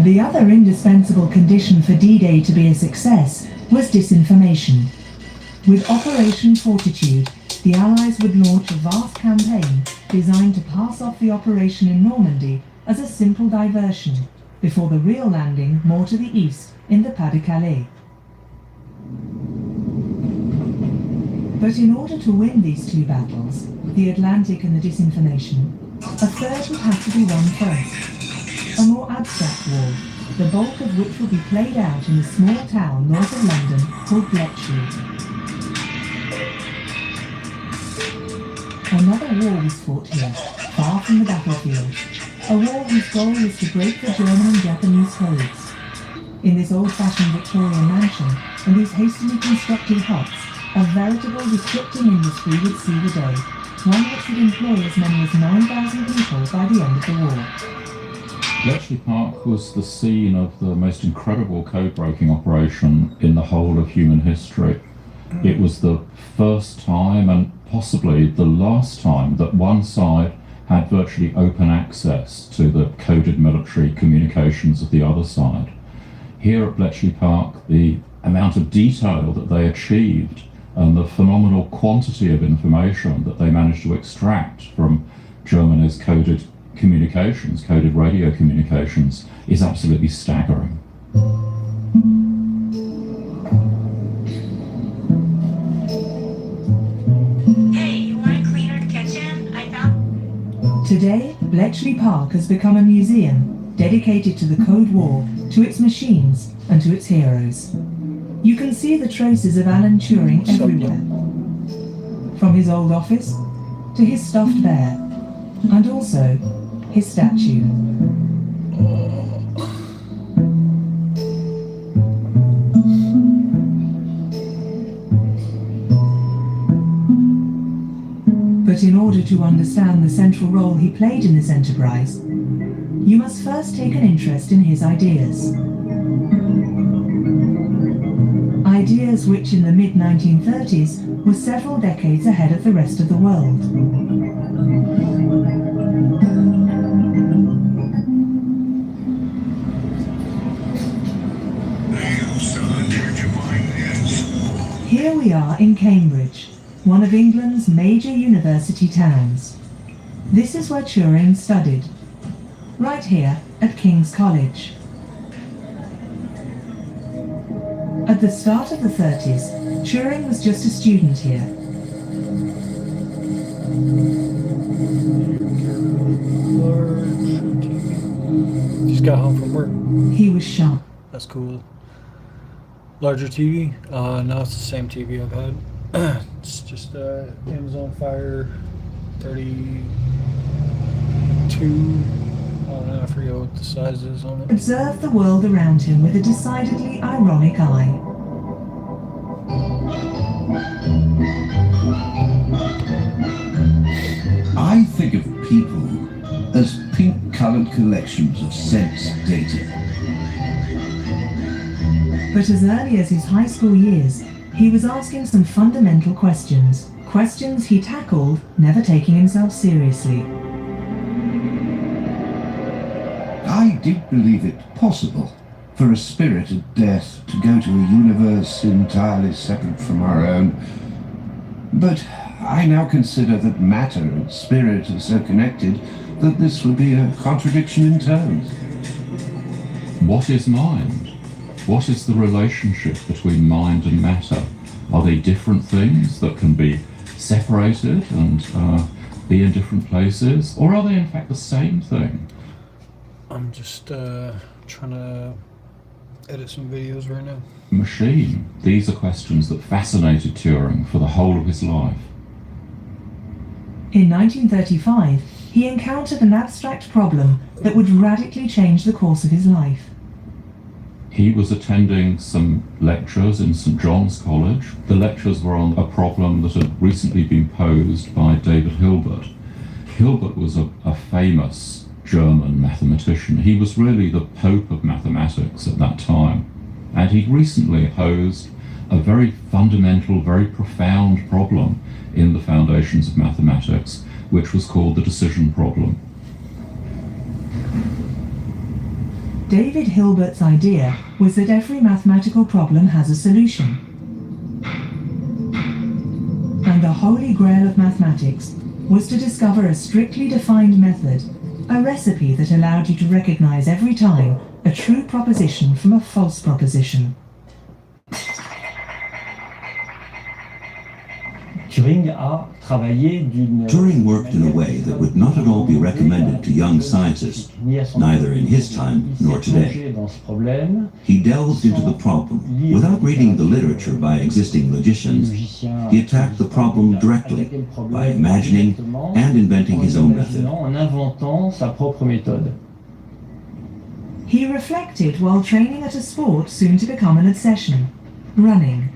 The other indispensable condition for D-Day to be a success was disinformation. With Operation Fortitude, the Allies would launch a vast campaign designed to pass off the operation in Normandy as a simple diversion, before the real landing more to the east in the Pas-de-Calais. But in order to win these two battles, the Atlantic and the disinformation, a third would have to be won first. A more abstract war, the bulk of which will be played out in a small town north of London called Bletchley. Another war was fought here, far from the battlefield. A war whose goal was to break the German and Japanese codes. In this old-fashioned Victorian mansion and these hastily constructed huts, a veritable restricting industry would see the day, one which would employ as many as 9,000 people by the end of the war. Bletchley Park was the scene of the most incredible code-breaking operation in the whole of human history. It was the first time, and possibly the last time, that one side had virtually open access to the coded military communications of the other side. Here at Bletchley Park, the amount of detail that they achieved and the phenomenal quantity of information that they managed to extract from Germany's coded communications, coded radio communications, is absolutely staggering. Today, Bletchley Park has become a museum dedicated to the Code War, to its machines, and to its heroes. You can see the traces of Alan Turing everywhere. From his old office, to his stuffed bear, and also his statue. But in order to understand the central role he played in this enterprise, you must first take an interest in his ideas. Ideas which in the mid-1930s were several decades ahead of the rest of the world. Here we are in Cambridge, one of England's major university towns. This is where Turing studied, right here at King's College. At the start of the 30s, Turing was just a student here. Just got home from work. He was sharp. That's cool. Larger TV? No, it's the same TV I've had. It's just Amazon Fire 32. I don't know, I forget what the size is on it. Observed the world around him with a decidedly ironic eye. I think of people as pink-colored collections of sense data. But as early as his high school years, he was asking some fundamental questions. Questions he tackled, never taking himself seriously. I did believe it possible for a spirit at death to go to a universe entirely separate from our own. But I now consider that matter and spirit are so connected that this would be a contradiction in terms. What is mind? What is the relationship between mind and matter? Are they different things that can be separated and be in different places? Or are they in fact the same thing? I'm just trying to edit some videos right now. Machine. These are questions that fascinated Turing for the whole of his life. In 1935, he encountered an abstract problem that would radically change the course of his life. He was attending some lectures in St. John's College. The lectures were on a problem that had recently been posed by David Hilbert. Hilbert was a famous German mathematician. He was really the Pope of mathematics at that time. And he'd recently posed a very fundamental, very profound problem in the foundations of mathematics, which was called the decision problem. David Hilbert's idea was that every mathematical problem has a solution. And the holy grail of mathematics was to discover a strictly defined method, a recipe that allowed you to recognize every time a true proposition from a false proposition. Turing worked in a way that would not at all be recommended to young scientists, neither in his time nor today. He delved into the problem without reading the literature by existing logicians. He attacked the problem directly by imagining and inventing his own method. He reflected while training at a sport soon to become an obsession, running.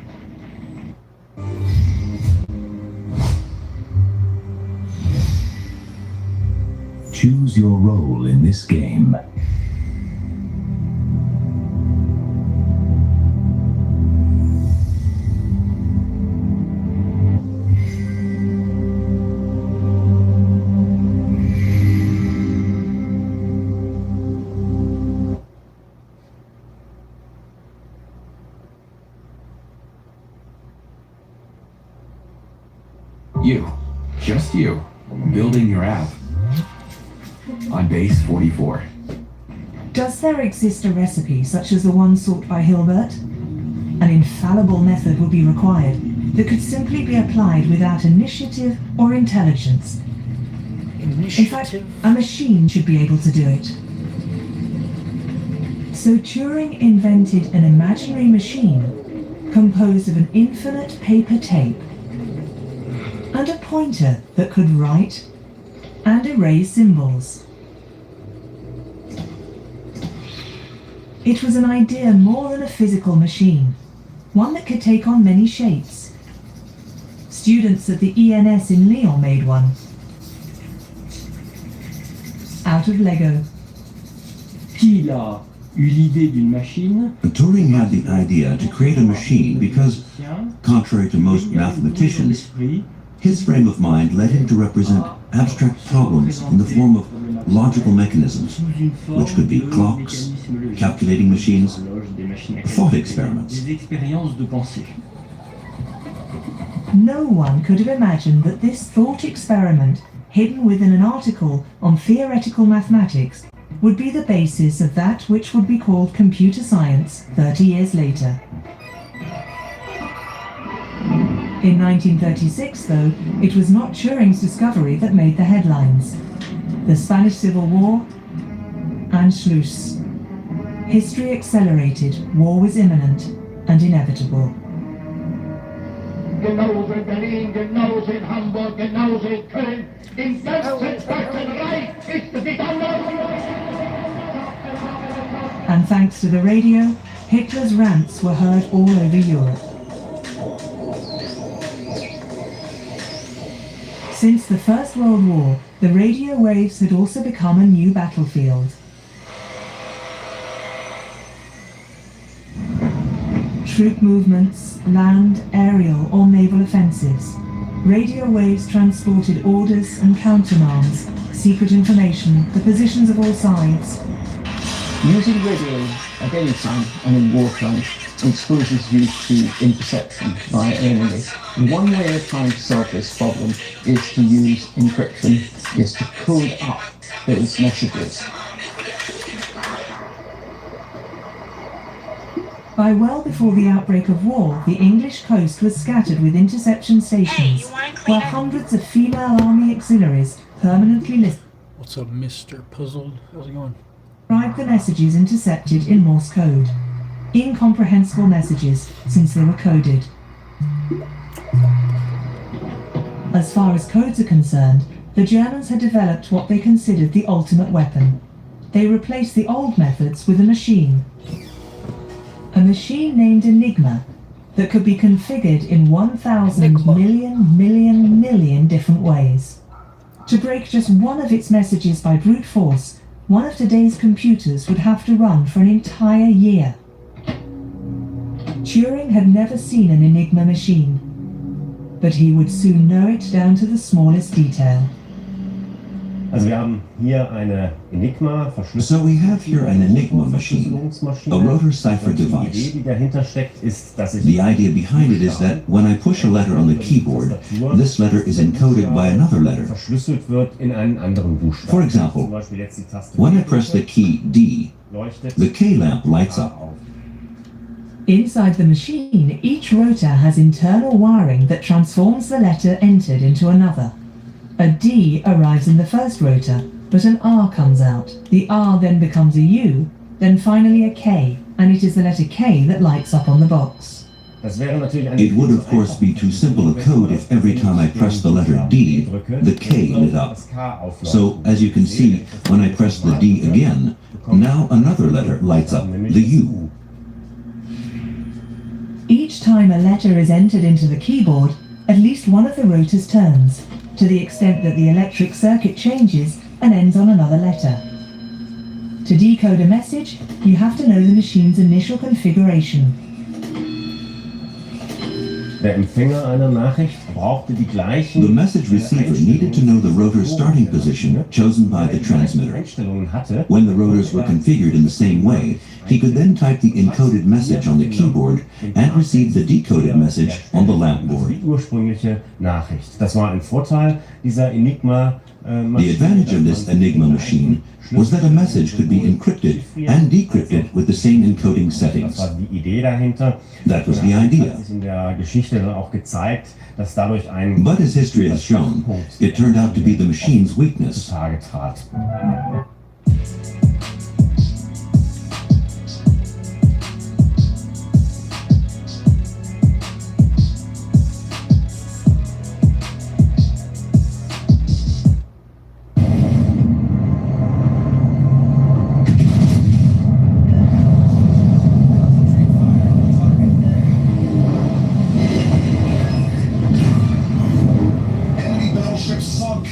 Choose your role in this game. You, just you, building your app on base 44. Does there exist a recipe such as the one sought by Hilbert? An infallible method would be required that could simply be applied without initiative or intelligence. In fact, a machine should be able to do it. So Turing invented an imaginary machine composed of an infinite paper tape and a pointer that could write and erase symbols. It was an idea more than a physical machine, one that could take on many shapes. Students at the ENS in Lyon made one. Out of Lego. Turing had the idea to create a machine because, contrary to most mathematicians, his frame of mind led him to represent abstract problems in the form of logical mechanisms, which could be clocks, calculating machines, thought experiments. No one could have imagined that this thought experiment, hidden within an article on theoretical mathematics, would be the basis of that which would be called computer science 30 years later. In 1936, though, it was not Turing's discovery that made the headlines. The Spanish Civil War, Anschluss. History accelerated, war was imminent and inevitable. Genauso in Berlin, genauso in Hamburg, genauso in Köln. Im ganzen Dritten Reich ist es nicht anders. And thanks to the radio, Hitler's rants were heard all over Europe. Since the First World War, the radio waves had also become a new battlefield. Troop movements, land, aerial or naval offensives. Radio waves transported orders and countermands, secret information, the positions of all sides. Using radio at any time and in wartime exposes you to interception by enemies. One way of trying to solve this problem is to use encryption, is to code up those messages. By well before the outbreak of war, the English coast was scattered with interception stations, where hundreds of female army auxiliaries permanently listed. What's up, Mr. Puzzled? How's it going? Described the messages intercepted in Morse code. Incomprehensible messages, since they were coded. As far as codes are concerned, the Germans had developed what they considered the ultimate weapon. They replaced the old methods with a machine. A machine named Enigma that could be configured in 1,000 million different ways. To break just one of its messages by brute force, one of today's computers would have to run for an entire year. Turing had never seen an Enigma machine, but he would soon know it down to the smallest detail. Also wir haben hier eine Enigma So we have here an Enigma machine, a rotor cipher device. Die dahinter steckt, ist, dass ich The idea behind it is that when I push a letter on the keyboard, this letter is encoded by another letter. verschlüsselt wird in einen anderen Buchstaben. For example, Zum Beispiel jetzt die Taste when I press the key D, the K lamp lights up. Inside the machine, each rotor has internal wiring that transforms the letter entered into another. A D arrives in the first rotor, but an R comes out. The R then becomes a U, then finally a K, and it is the letter K that lights up on the box. It would of course be too simple a code if every time I press the letter D, the K lit up. So as you can see, when I press the D again, now another letter lights up, the U. Each time a letter is entered into the keyboard, at least one of the rotors turns, to the extent that the electric circuit changes and ends on another letter. To decode a message, you have to know the machine's initial configuration. Der Empfänger einer Nachricht brauchte die gleichen The message receiver needed to know the rotor's starting position chosen by the transmitter. When the rotors were configured in the same way, he could then type the encoded message on the keyboard and receive the decoded message on the lamp board. Die ursprüngliche Nachricht. Das war ein Vorteil dieser Enigma The advantage of this Enigma machine was that a message could be encrypted and decrypted with the same encoding settings. Das war die Idee dahinter. That was the idea. Das hat sich in der Geschichte dann auch gezeigt, dass dadurch ein But as history has shown, it turned out to be the machine's weakness. zutage trat. Enemy battleship sunk.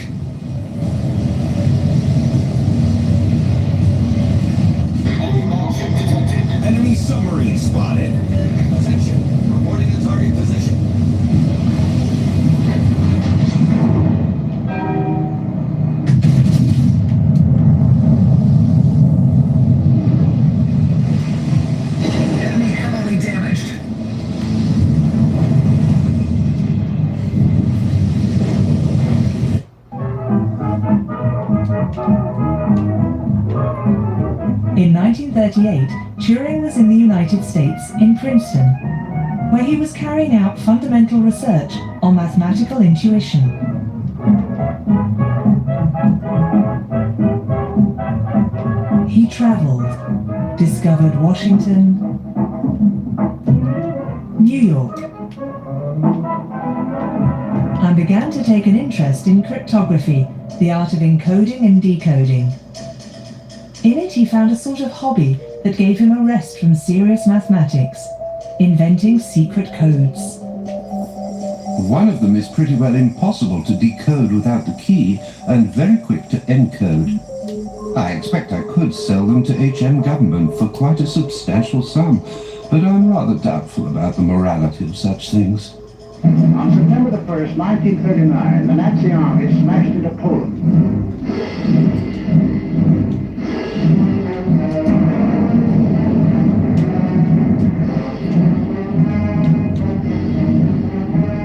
Enemy submarine spotted. Attention, reporting the target position. Enemy heavily damaged. In 1938, Turing was in the United States in Princeton, where he was carrying out fundamental research on mathematical intuition. He traveled, discovered Washington, New York, and began to take an interest in cryptography, the art of encoding and decoding. In it, he found a sort of hobby that gave him a rest from serious mathematics, inventing secret codes. One of them is pretty well impossible to decode without the key and very quick to encode. I expect I could sell them to HM government for quite a substantial sum, but I'm rather doubtful about the morality of such things. On September the 1st, 1939, the Nazi army smashed into Poland.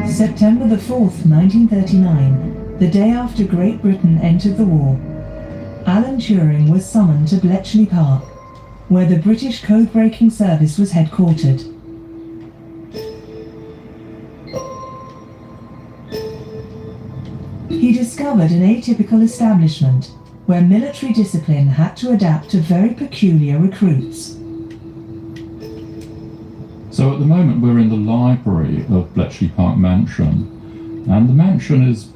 September the 4th, 1939, the day after Great Britain entered the war, Alan Turing was summoned to Bletchley Park, where the British code-breaking service was headquartered. He discovered an atypical establishment where military discipline had to adapt to very peculiar recruits. So at the moment we're in the library of Bletchley Park Mansion, and the mansion is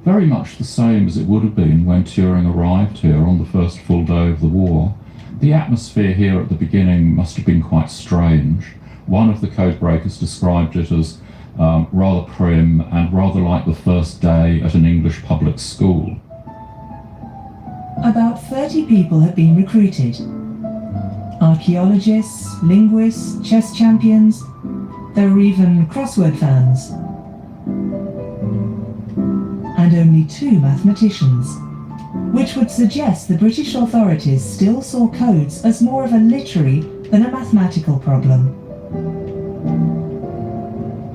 very much the same as it would have been when Turing arrived here on the first full day of the war. The atmosphere here at the beginning must have been quite strange. One of the code breakers described it as rather prim and rather like the first day at an English public school. About 30 people have been recruited. Archaeologists, linguists, chess champions, there are even crossword fans. And only 2 mathematicians. which would suggest the British authorities still saw codes as more of a literary than a mathematical problem.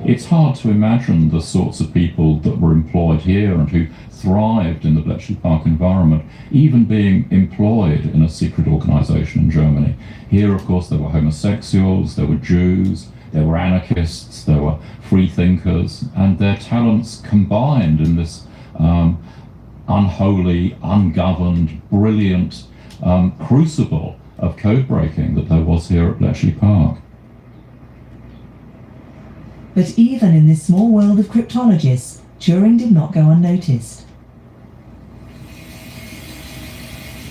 It's hard to imagine the sorts of people that were employed here and who thrived in the Bletchley Park environment, even being employed in a secret organisation in Germany. Here, of course, there were homosexuals, there were Jews, there were anarchists, there were free thinkers, and their talents combined in this unholy, ungoverned, brilliant crucible of code breaking that there was here at Bletchley Park. But even in this small world of cryptologists, Turing did not go unnoticed.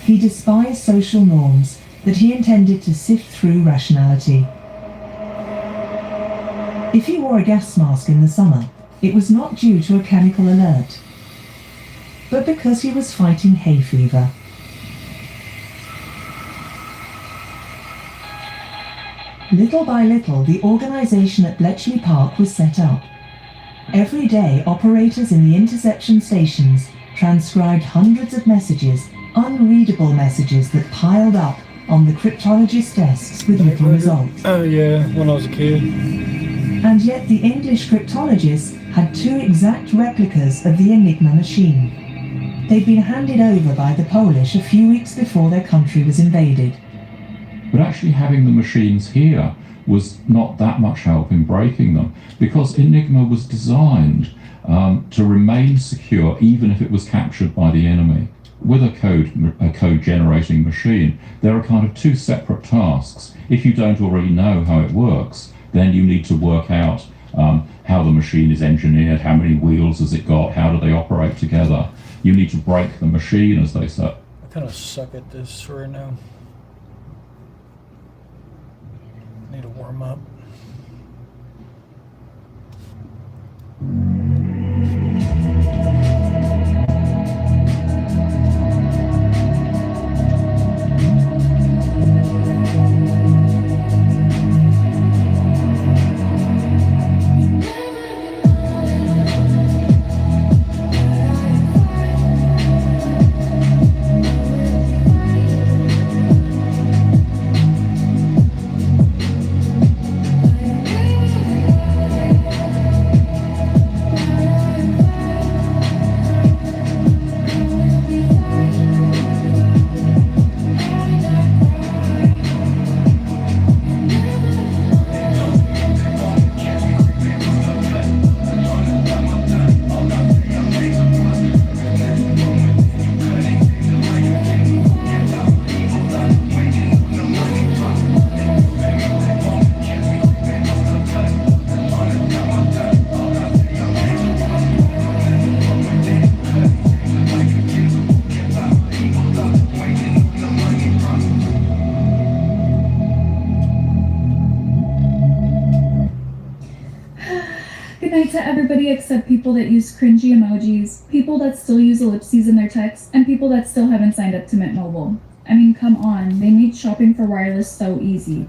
He despised social norms that he intended to sift through rationality. If he wore a gas mask in the summer, it was not due to a chemical alert, but because he was fighting hay fever. Little by little, the organisation at Bletchley Park was set up. Every day, operators in the interception stations transcribed hundreds of messages, unreadable messages that piled up on the cryptologists' desks with little result. Oh yeah, when I was a kid. And yet the English cryptologists had 2 exact replicas of the Enigma machine. They'd been handed over by the Polish a few weeks before their country was invaded. But actually having the machines here was not that much help in breaking them, because Enigma was designed to remain secure even if it was captured by the enemy. With a code generating machine, there are kind of 2 separate tasks. If you don't already know how it works, then you need to work out how the machine is engineered, how many wheels has it got, how do they operate together. You need to break the machine, as they say. I kind of suck at this right now. Need to warm up. Everybody except people that use cringy emojis, people that still use ellipses in their text, and people that still haven't signed up to Mint Mobile. I mean, come on, they made shopping for wireless so easy.